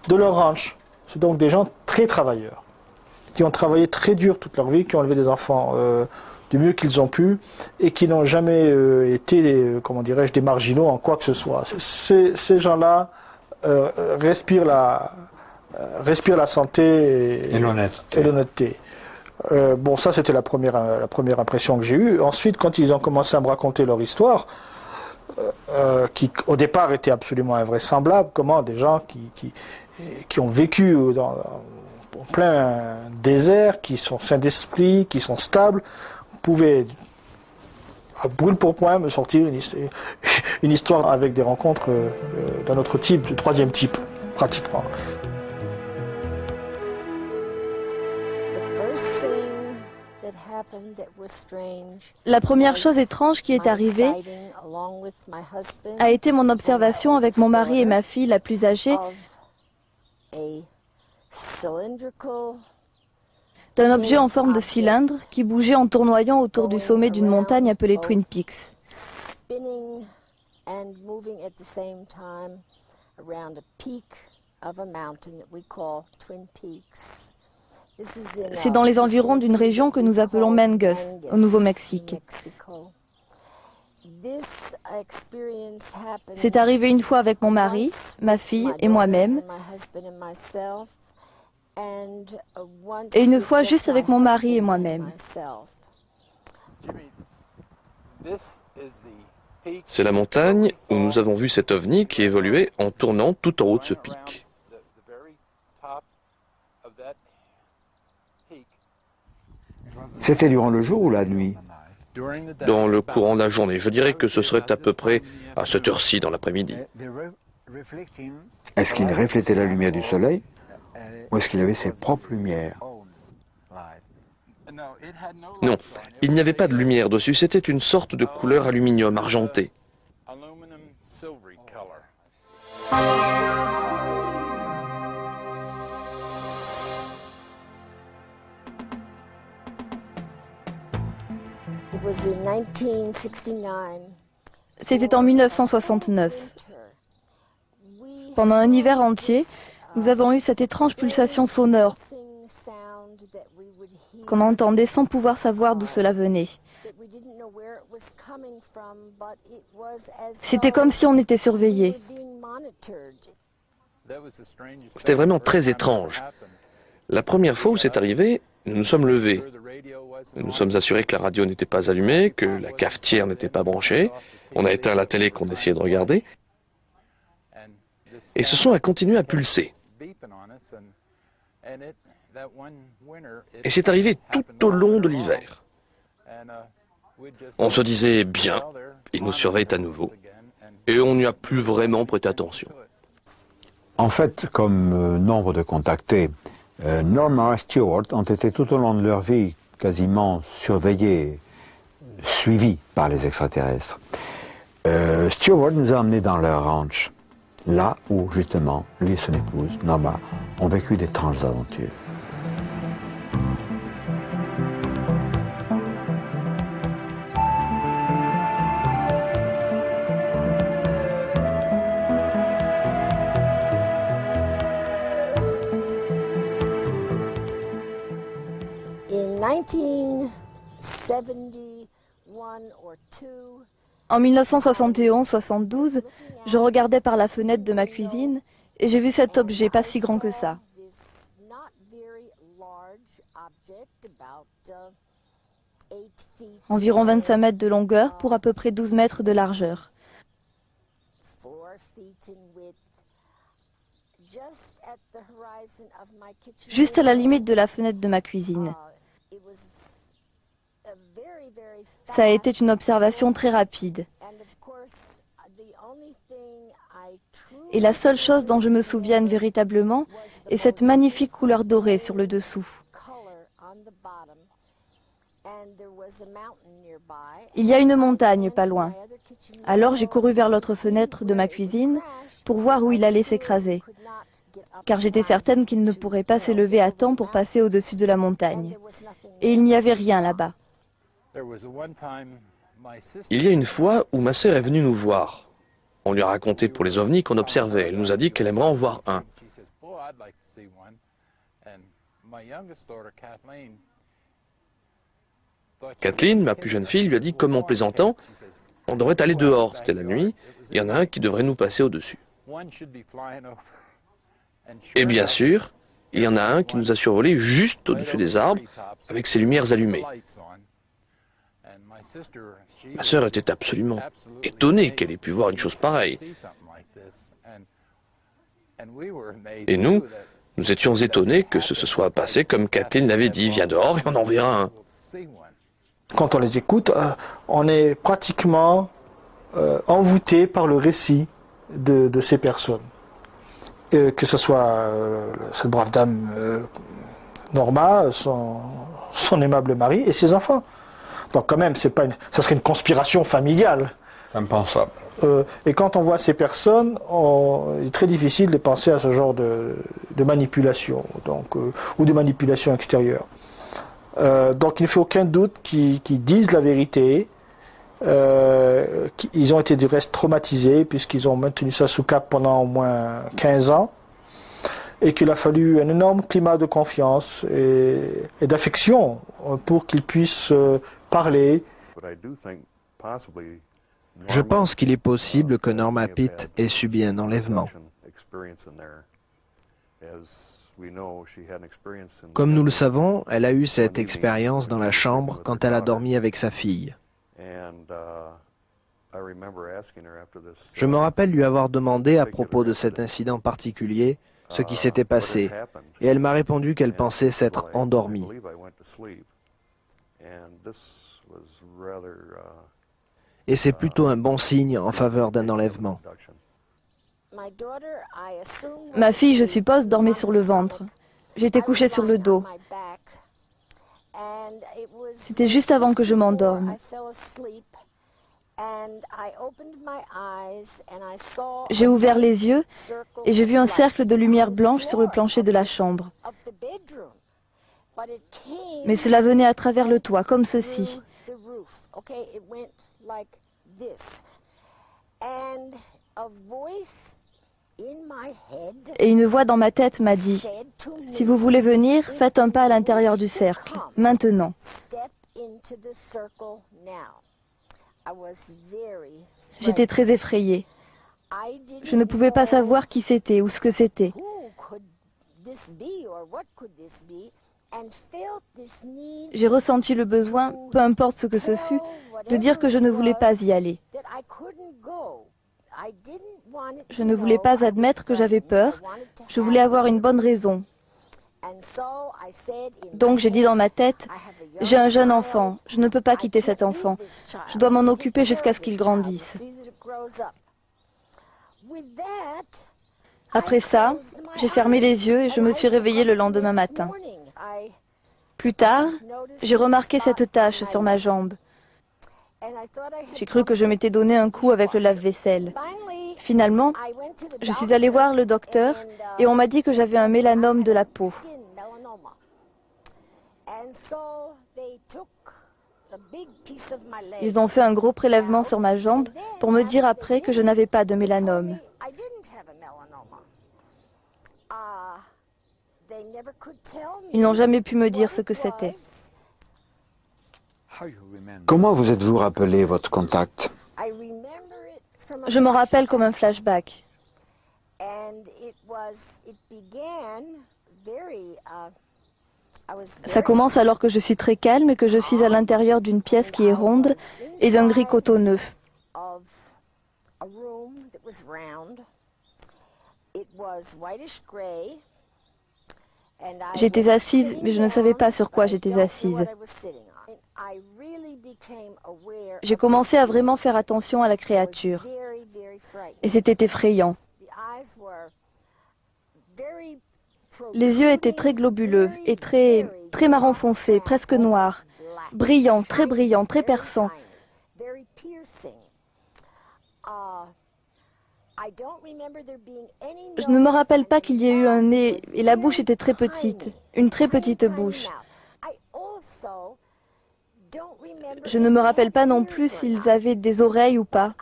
de leur ranch. C'est donc des gens très travailleurs, qui ont travaillé très dur toute leur vie, qui ont élevé des enfants du mieux qu'ils ont pu, et qui n'ont jamais été, comment dirais-je, des marginaux en quoi que ce soit. Ces gens-là respirent la santé et l'honnêteté. Bon, ça c'était la première impression que j'ai eue. Ensuite, quand ils ont commencé à me raconter leur histoire, qui au départ était absolument invraisemblable, comment des gens qui ont vécu en plein désert, qui sont sains d'esprit, qui sont stables, pouvaient à brûle pour point me sortir une histoire avec des rencontres d'un autre type, du troisième type, pratiquement. La première chose étrange qui est arrivée a été mon observation avec mon mari et ma fille la plus âgée d'un objet en forme de cylindre qui bougeait en tournoyant autour du sommet d'une montagne appelée Twin Peaks. C'est dans les environs d'une région que nous appelons Mangus, au Nouveau-Mexique. C'est arrivé une fois avec mon mari, ma fille et moi-même, et une fois juste avec mon mari et moi-même. C'est la montagne où nous avons vu cet ovni qui évoluait en tournant tout en haut de ce pic. C'était durant le jour ou la nuit? Dans le courant de la journée, je dirais que ce serait à peu près à cette heure-ci dans l'après-midi. Est-ce qu'il reflétait la lumière du soleil ou est-ce qu'il avait ses propres lumières? Non, il n'y avait pas de lumière dessus, c'était une sorte de couleur aluminium argenté. C'était en 1969. Pendant un hiver entier, nous avons eu cette étrange pulsation sonore qu'on entendait sans pouvoir savoir d'où cela venait. C'était comme si on était surveillé. C'était vraiment très étrange. La première fois où c'est arrivé, nous nous sommes levés. Nous nous sommes assurés que la radio n'était pas allumée, que la cafetière n'était pas branchée. On a éteint la télé qu'on essayait de regarder. Et ce son a continué à pulser. Et c'est arrivé tout au long de l'hiver. On se disait, bien, il nous surveille à nouveau. Et on n'y a plus vraiment prêté attention. En fait, comme nombre de contactés, Norma et Stewart ont été tout au long de leur vie quasiment surveillés, suivis par les extraterrestres. Stewart nous a emmenés dans leur ranch, là où justement lui et son épouse, Norma, ont vécu d'étranges aventures. En 1971-72, je regardais par la fenêtre de ma cuisine et j'ai vu cet objet pas si grand que ça. Environ 25 mètres de longueur pour à peu près 12 mètres de largeur. Juste à la limite de la fenêtre de ma cuisine. Ça a été une observation très rapide. Et la seule chose dont je me souvienne véritablement est cette magnifique couleur dorée sur le dessous. Il y a une montagne pas loin. Alors j'ai couru vers l'autre fenêtre de ma cuisine pour voir où il allait s'écraser, car j'étais certaine qu'il ne pourrait pas s'élever à temps pour passer au-dessus de la montagne. Et il n'y avait rien là-bas. Il y a une fois où ma sœur est venue nous voir. On lui a raconté pour les ovnis qu'on observait. Elle nous a dit qu'elle aimerait en voir un. Kathleen, ma plus jeune fille, lui a dit, comme en plaisantant, on devrait aller dehors, c'était la nuit, il y en a un qui devrait nous passer au-dessus. Et bien sûr, il y en a un qui nous a survolé juste au-dessus des arbres, avec ses lumières allumées. Ma sœur était absolument étonnée qu'elle ait pu voir une chose pareille. Et nous étions étonnés que ce se soit passé comme Kathleen l'avait dit, viens dehors et on en verra un. Quand on les écoute, on est pratiquement envoûté par le récit de ces personnes. Que ce soit cette brave dame Norma, son aimable mari et ses enfants. Donc quand même, ça serait une conspiration familiale. Impensable. Et quand on voit ces personnes, il est très difficile de penser à ce genre de manipulation, ou de manipulation extérieure. Donc il ne fait aucun doute qu'ils disent la vérité. Ils ont été du reste traumatisés puisqu'ils ont maintenu ça sous cap pendant au moins 15 ans. Et qu'il a fallu un énorme climat de confiance et d'affection pour qu'ils puissent parler. Je pense qu'il est possible que Norma Pitt ait subi un enlèvement. Comme nous le savons, elle a eu cette expérience dans la chambre quand elle a dormi avec sa fille. Je me rappelle lui avoir demandé à propos de cet incident particulier ce qui s'était passé, et elle m'a répondu qu'elle pensait s'être endormie. Et c'est plutôt un bon signe en faveur d'un enlèvement. Ma fille, je suppose, dormait sur le ventre. J'étais couchée sur le dos. C'était juste avant que je m'endorme. J'ai ouvert les yeux et j'ai vu un cercle de lumière blanche sur le plancher de la chambre. Mais cela venait à travers le toit, comme ceci. Et une voix dans ma tête m'a dit, « Si vous voulez venir, faites un pas à l'intérieur du cercle, maintenant. » J'étais très effrayée. Je ne pouvais pas savoir qui c'était ou ce que c'était. J'ai ressenti le besoin, peu importe ce que ce fut, de dire que je ne voulais pas y aller. Je ne voulais pas admettre que j'avais peur. Je voulais avoir une bonne raison. Donc j'ai dit dans ma tête, j'ai un jeune enfant, je ne peux pas quitter cet enfant. Je dois m'en occuper jusqu'à ce qu'il grandisse. Après ça, j'ai fermé les yeux et je me suis réveillée le lendemain matin. Plus tard, j'ai remarqué cette tache sur ma jambe. J'ai cru que je m'étais donné un coup avec le lave-vaisselle. Finalement, je suis allée voir le docteur et on m'a dit que j'avais un mélanome de la peau. Ils ont fait un gros prélèvement sur ma jambe pour me dire après que je n'avais pas de mélanome. Ils n'ont jamais pu me dire ce que c'était. Comment vous êtes-vous rappelé votre contact? Je m'en rappelle comme un flashback. Ça commence alors que je suis très calme et que je suis à l'intérieur d'une pièce qui est ronde et d'un gris cotonneux. J'étais assise, mais je ne savais pas sur quoi j'étais assise. J'ai commencé à vraiment faire attention à la créature. Et c'était effrayant. Les yeux étaient très globuleux et très marron foncé, presque noirs. Brillants, très perçants. Je ne me rappelle pas qu'il y ait eu un nez et la bouche était très petite, une très petite bouche. Je ne me rappelle pas non plus s'ils avaient des oreilles ou pas.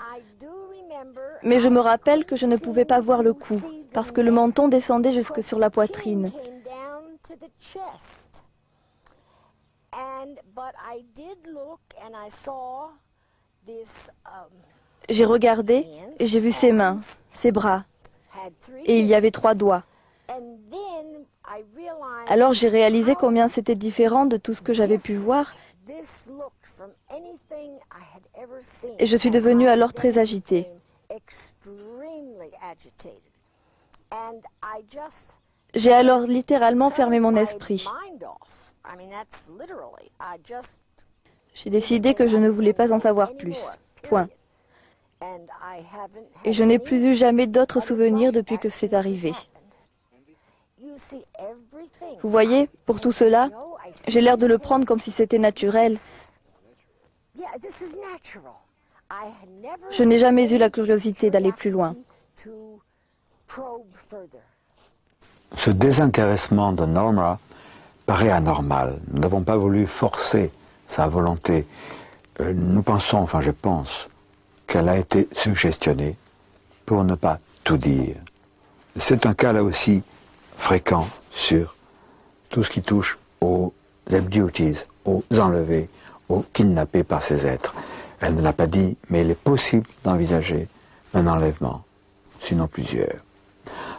Mais je me rappelle que je ne pouvais pas voir le cou, parce que le menton descendait jusque sur la poitrine. J'ai regardé et j'ai vu ses mains, ses bras, et il y avait 3 doigts. Alors j'ai réalisé combien c'était différent de tout ce que j'avais pu voir, et je suis devenue alors très agitée. J'ai alors littéralement fermé mon esprit. J'ai décidé que je ne voulais pas en savoir plus. Point. Et je n'ai plus eu jamais d'autres souvenirs depuis que c'est arrivé. Vous voyez, pour tout cela, j'ai l'air de le prendre comme si c'était naturel. Je n'ai jamais eu la curiosité d'aller plus loin. Ce désintéressement de Norma paraît anormal. Nous n'avons pas voulu forcer sa volonté. Nous pensons, enfin je pense, qu'elle a été suggestionnée pour ne pas tout dire. C'est un cas là aussi fréquent sur tout ce qui touche aux abductees, aux enlevés, aux kidnappés par ces êtres. Elle ne l'a pas dit, mais il est possible d'envisager un enlèvement, sinon plusieurs.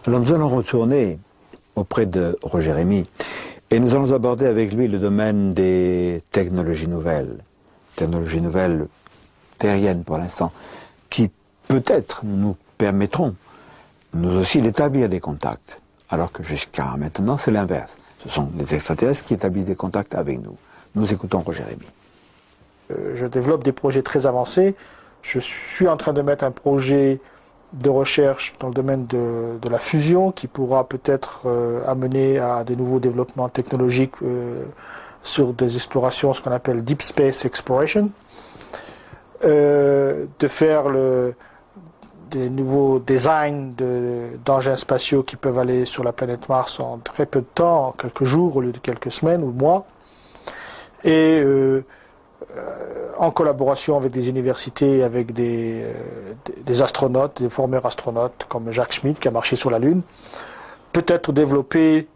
Alors nous allons retourner auprès de Roger Rémy et nous allons aborder avec lui le domaine des technologies nouvelles terriennes pour l'instant, peut-être nous permettront, nous aussi, d'établir des contacts. Alors que jusqu'à maintenant, c'est l'inverse. Ce sont les extraterrestres qui établissent des contacts avec nous. Nous écoutons Roger Rémy. Je développe des projets très avancés. Je suis en train de mettre un projet de recherche dans le domaine de la fusion qui pourra peut-être amener à des nouveaux développements technologiques sur des explorations, ce qu'on appelle Deep Space Exploration. De faire des nouveaux designs d'engins spatiaux qui peuvent aller sur la planète Mars en très peu de temps, en quelques jours au lieu de quelques semaines ou mois. Et en collaboration avec des universités, avec des astronautes, des formeurs astronautes comme Jacques Schmitt qui a marché sur la Lune, peut-être développer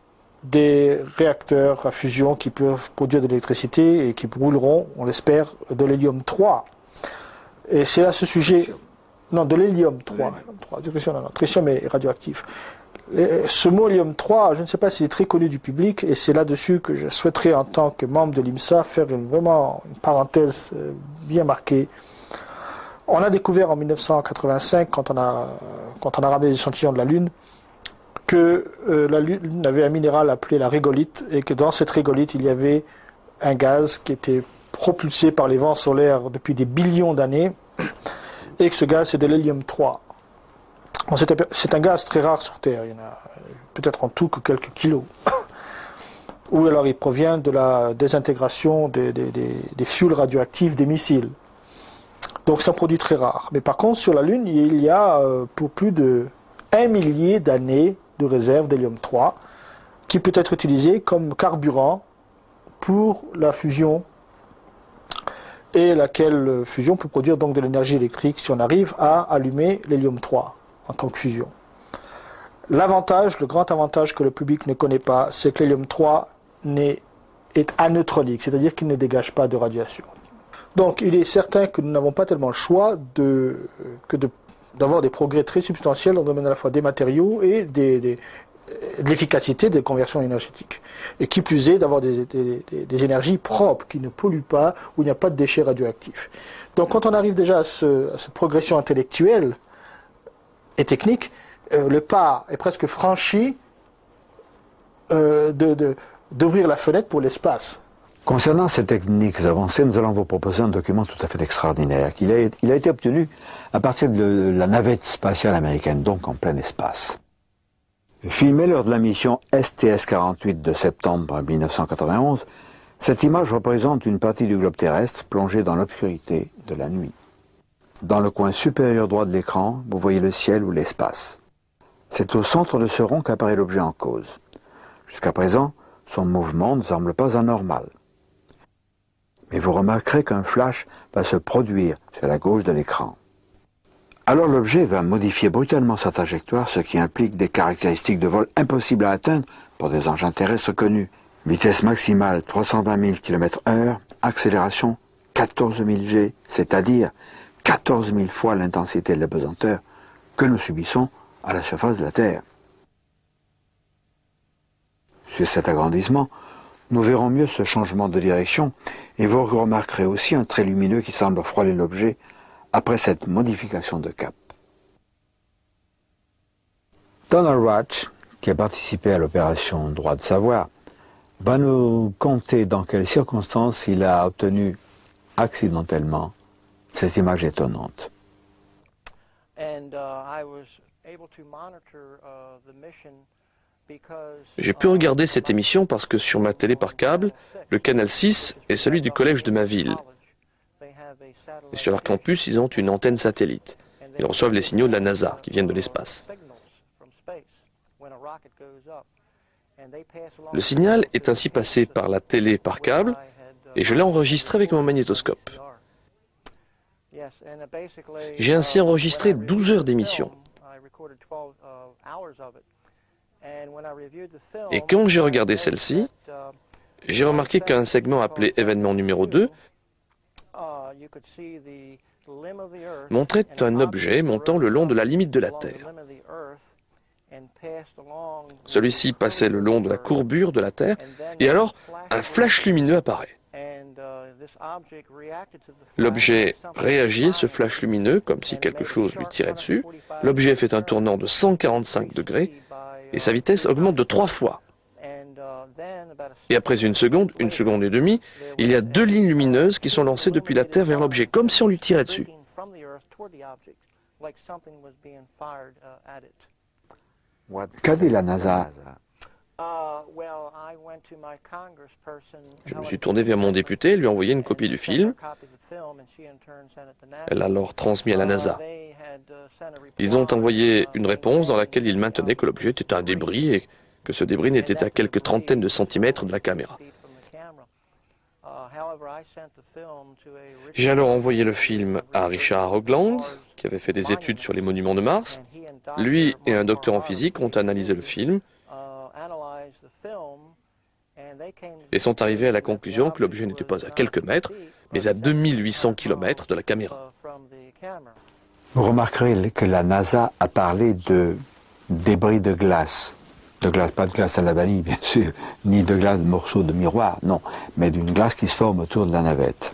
des réacteurs à fusion qui peuvent produire de l'électricité et qui brûleront, on l'espère, de l'hélium 3. Et c'est à ce sujet... Non, de l'hélium 3. Tritium est radioactif. Ce mot hélium 3, je ne sais pas s'il est très connu du public, et c'est là-dessus que je souhaiterais, en tant que membre de l'IMSA, faire vraiment une parenthèse bien marquée. On a découvert en 1985, quand on a ramené des échantillons de la Lune, que la Lune avait un minéral appelé la régolithe, et que dans cette régolithe, il y avait un gaz qui était propulsé par les vents solaires depuis des billions d'années, et que ce gaz, c'est de l'hélium 3. Bon, c'est un gaz très rare sur Terre, il y en a peut-être en tout que quelques kilos. Ou alors il provient de la désintégration des fuels radioactifs des missiles. Donc c'est un produit très rare. Mais par contre, sur la Lune, il y a pour plus de 1 millier d'années de réserve d'hélium 3 qui peut être utilisé comme carburant pour la fusion, et laquelle fusion peut produire donc de l'énergie électrique si on arrive à allumer l'hélium 3 en tant que fusion. L'avantage, le grand avantage que le public ne connaît pas, c'est que l'hélium 3 est aneutronique, c'est-à-dire qu'il ne dégage pas de radiation. Donc il est certain que nous n'avons pas tellement le choix d'avoir des progrès très substantiels dans le domaine à la fois des matériaux et de l'efficacité des conversions énergétiques. Et qui plus est, d'avoir des énergies propres, qui ne polluent pas, où il n'y a pas de déchets radioactifs. Donc quand on arrive déjà à cette progression intellectuelle et technique, le pas est presque franchi d'ouvrir la fenêtre pour l'espace. Concernant ces techniques avancées, nous allons vous proposer un document tout à fait extraordinaire. Il a été obtenu à partir de la navette spatiale américaine, donc en plein espace. Filmé lors de la mission STS-48 de septembre 1991, cette image représente une partie du globe terrestre plongée dans l'obscurité de la nuit. Dans le coin supérieur droit de l'écran, vous voyez le ciel ou l'espace. C'est au centre de ce rond qu'apparaît l'objet en cause. Jusqu'à présent, son mouvement ne semble pas anormal. Mais vous remarquerez qu'un flash va se produire sur la gauche de l'écran. Alors l'objet va modifier brutalement sa trajectoire, ce qui implique des caractéristiques de vol impossibles à atteindre pour des engins terrestres connus. Vitesse maximale 320 000 km/h, accélération 14 000 G, c'est-à-dire 14 000 fois l'intensité de l'apesanteur que nous subissons à la surface de la Terre. Sur cet agrandissement, nous verrons mieux ce changement de direction et vous remarquerez aussi un trait lumineux qui semble frôler l'objet après cette modification de cap. Donald Ratch, qui a participé à l'opération Droit de savoir, va nous conter dans quelles circonstances il a obtenu accidentellement ces images étonnantes. J'ai pu regarder cette émission parce que sur ma télé par câble, le canal 6 est celui du collège de ma ville. Et sur leur campus, ils ont une antenne satellite. Ils reçoivent les signaux de la NASA qui viennent de l'espace. Le signal est ainsi passé par la télé par câble et je l'ai enregistré avec mon magnétoscope. J'ai ainsi enregistré 12 heures d'émission. Et quand j'ai regardé celle-ci, j'ai remarqué qu'un segment appelé événement numéro 2 montrait un objet montant le long de la limite de la Terre. Celui-ci passait le long de la courbure de la Terre et alors un flash lumineux apparaît. L'objet réagit à ce flash lumineux comme si quelque chose lui tirait dessus. L'objet fait un tournant de 145 degrés et sa vitesse augmente de 3 fois. Et après une seconde et demie, il y a 2 lignes lumineuses qui sont lancées depuis la Terre vers l'objet, comme si on lui tirait dessus. Qu'a dit la NASA? Je me suis tourné vers mon député et lui ai envoyé une copie du film. Elle a alors transmis à la NASA. Ils ont envoyé une réponse dans laquelle ils maintenaient que l'objet était un débris et que ce débris n'était à quelques trentaines de centimètres de la caméra. J'ai alors envoyé le film à Richard Hoagland, qui avait fait des études sur les monuments de Mars. Lui et un docteur en physique ont analysé le film et sont arrivés à la conclusion que l'objet n'était pas à quelques mètres, mais à 2800 km de la caméra. Vous remarquerez que la NASA a parlé de débris de glace. De glace, pas de glace à la vanille, bien sûr, ni de glace de morceaux de miroir, non, mais d'une glace qui se forme autour de la navette.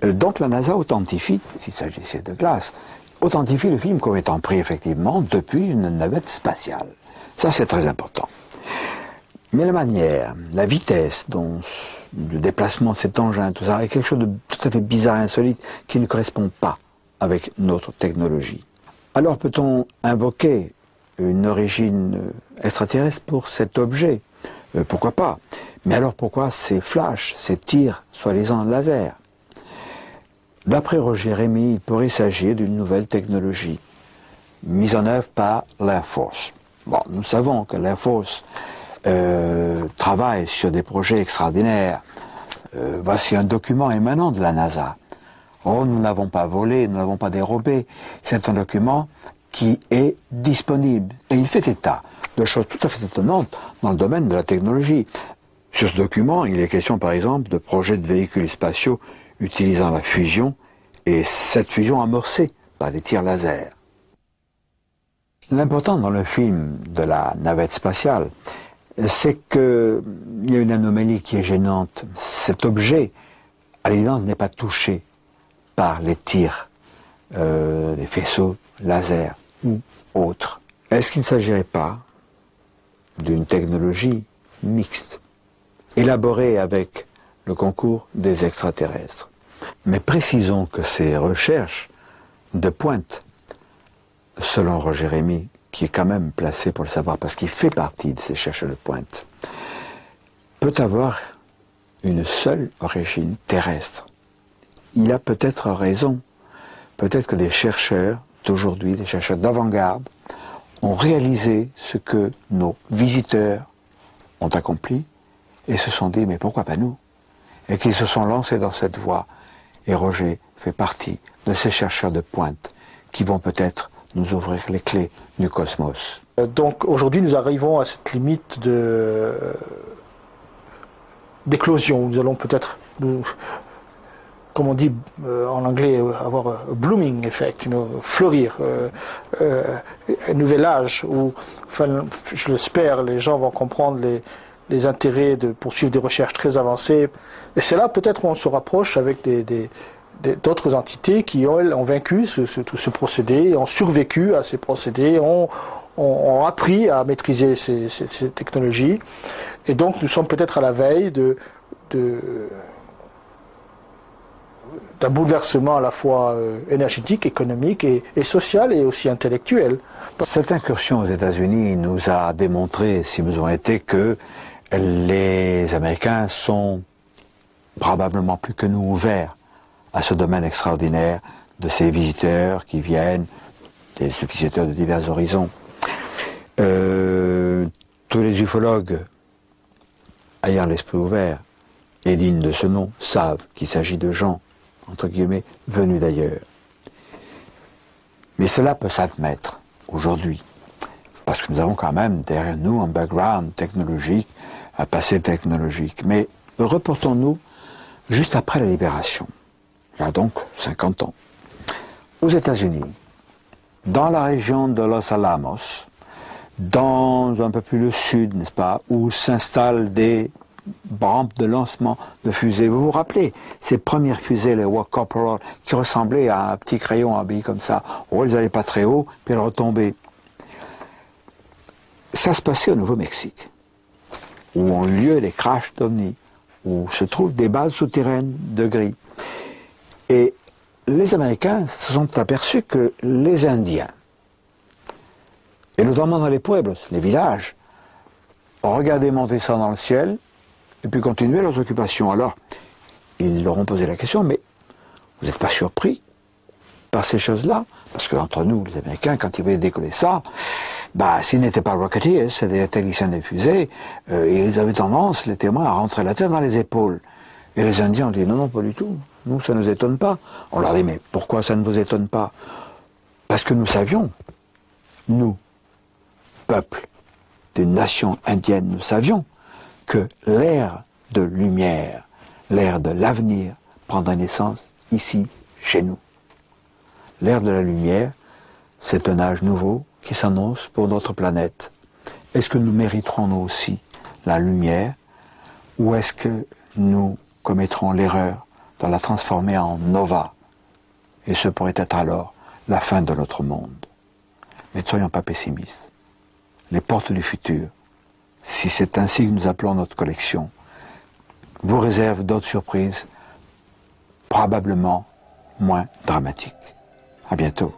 Donc la NASA authentifie, s'il s'agissait de glace, authentifie le film comme étant pris effectivement depuis une navette spatiale. Ça, c'est très important. Mais la manière, la vitesse, dont le déplacement de cet engin, tout ça, est quelque chose de tout à fait bizarre et insolite qui ne correspond pas avec notre technologie. Alors peut-on invoquer une origine extraterrestre pour cet objet? Pourquoi pas? Mais alors pourquoi ces flashs, ces tirs soi-disant laser? D'après Roger Rémy, il pourrait s'agir d'une nouvelle technologie mise en œuvre par l'Air Force. Bon, nous savons que l'Air Force travaille sur des projets extraordinaires. Voici un document émanant de la NASA. Oh, nous ne l'avons pas volé, nous ne l'avons pas dérobé. C'est un document qui est disponible. Et il fait état de choses tout à fait étonnantes dans le domaine de la technologie. Sur ce document, il est question par exemple de projets de véhicules spatiaux utilisant la fusion, et cette fusion amorcée par les tirs laser. L'important dans le film de la navette spatiale, c'est qu'il y a une anomalie qui est gênante. Cet objet, à l'évidence, n'est pas touché par les tirs des faisceaux laser ou autres. Est-ce qu'il ne s'agirait pas d'une technologie mixte, élaborée avec le concours des extraterrestres? Mais précisons que ces recherches de pointe, selon Roger Rémy, qui est quand même placé pour le savoir parce qu'il fait partie de ces chercheurs de pointe, peut avoir une seule origine terrestre. Il a peut-être raison. Peut-être que des chercheurs d'aujourd'hui, des chercheurs d'avant-garde, ont réalisé ce que nos visiteurs ont accompli et se sont dit, mais pourquoi pas nous? Et qu'ils se sont lancés dans cette voie. Et Roger fait partie de ces chercheurs de pointe qui vont peut-être nous ouvrir les clés du cosmos. Donc aujourd'hui nous arrivons à cette limite d'éclosion. Nous allons peut-être, comme on dit en anglais, avoir un blooming effect, fleurir, un nouvel âge où, enfin, je l'espère, les gens vont comprendre les intérêts de poursuivre des recherches très avancées. Et c'est là peut-être où on se rapproche avec d'autres entités qui ont vaincu tout ce procédé, ont survécu à ces procédés, ont appris à maîtriser ces technologies. Et donc nous sommes peut-être à la veille d'un bouleversement à la fois énergétique, économique et social et aussi intellectuel. Cette incursion aux États-Unis nous a démontré, si besoin était, que les Américains sont probablement plus que nous ouverts à ce domaine extraordinaire de ces visiteurs qui viennent, des visiteurs de divers horizons. Tous les ufologues ayant l'esprit ouvert et dignes de ce nom savent qu'il s'agit de gens, entre guillemets, venus d'ailleurs. Mais cela peut s'admettre aujourd'hui, parce que nous avons quand même derrière nous un background technologique, un passé technologique. Mais reportons-nous juste après la libération, il y a donc 50 ans, aux États-Unis, dans la région de Los Alamos, dans un peu plus le sud, n'est-ce pas, où s'installent des rampe de lancement de fusées. Vous vous rappelez ces premières fusées, les Walk Corporal, qui ressemblaient à un petit crayon habillé comme ça. Oh, elles n'allaient pas très haut, puis elles retombaient. Ça se passait au Nouveau-Mexique, où ont eu lieu les crashs d'OVNI, où se trouvent des bases souterraines de gris. Et les Américains se sont aperçus que les Indiens, et notamment dans les pueblos, les villages, regardaient monter ça dans le ciel, et puis continuaient leurs occupations. Alors, ils leur ont posé la question, mais vous n'êtes pas surpris par ces choses-là? Parce qu'entre nous, les Américains, quand ils voyaient décoller ça, s'ils n'étaient pas Rocketeers, c'était des techniciens des fusées, ils avaient tendance, les témoins, à rentrer la tête dans les épaules. Et les Indiens ont dit, non, non, pas du tout. Nous, ça ne nous étonne pas. On leur dit, mais pourquoi ça ne vous étonne pas? Parce que nous savions, nous, peuple d'une nation indienne, nous savions que l'ère de lumière, l'ère de l'avenir, prendra naissance ici, chez nous. L'ère de la lumière, c'est un âge nouveau qui s'annonce pour notre planète. Est-ce que nous mériterons nous aussi la lumière, ou est-ce que nous commettrons l'erreur de la transformer en nova? Et ce pourrait être alors la fin de notre monde. Mais ne soyons pas pessimistes. Les portes du futur, si c'est ainsi que nous appelons notre collection, vous réservent d'autres surprises, probablement moins dramatiques. À bientôt.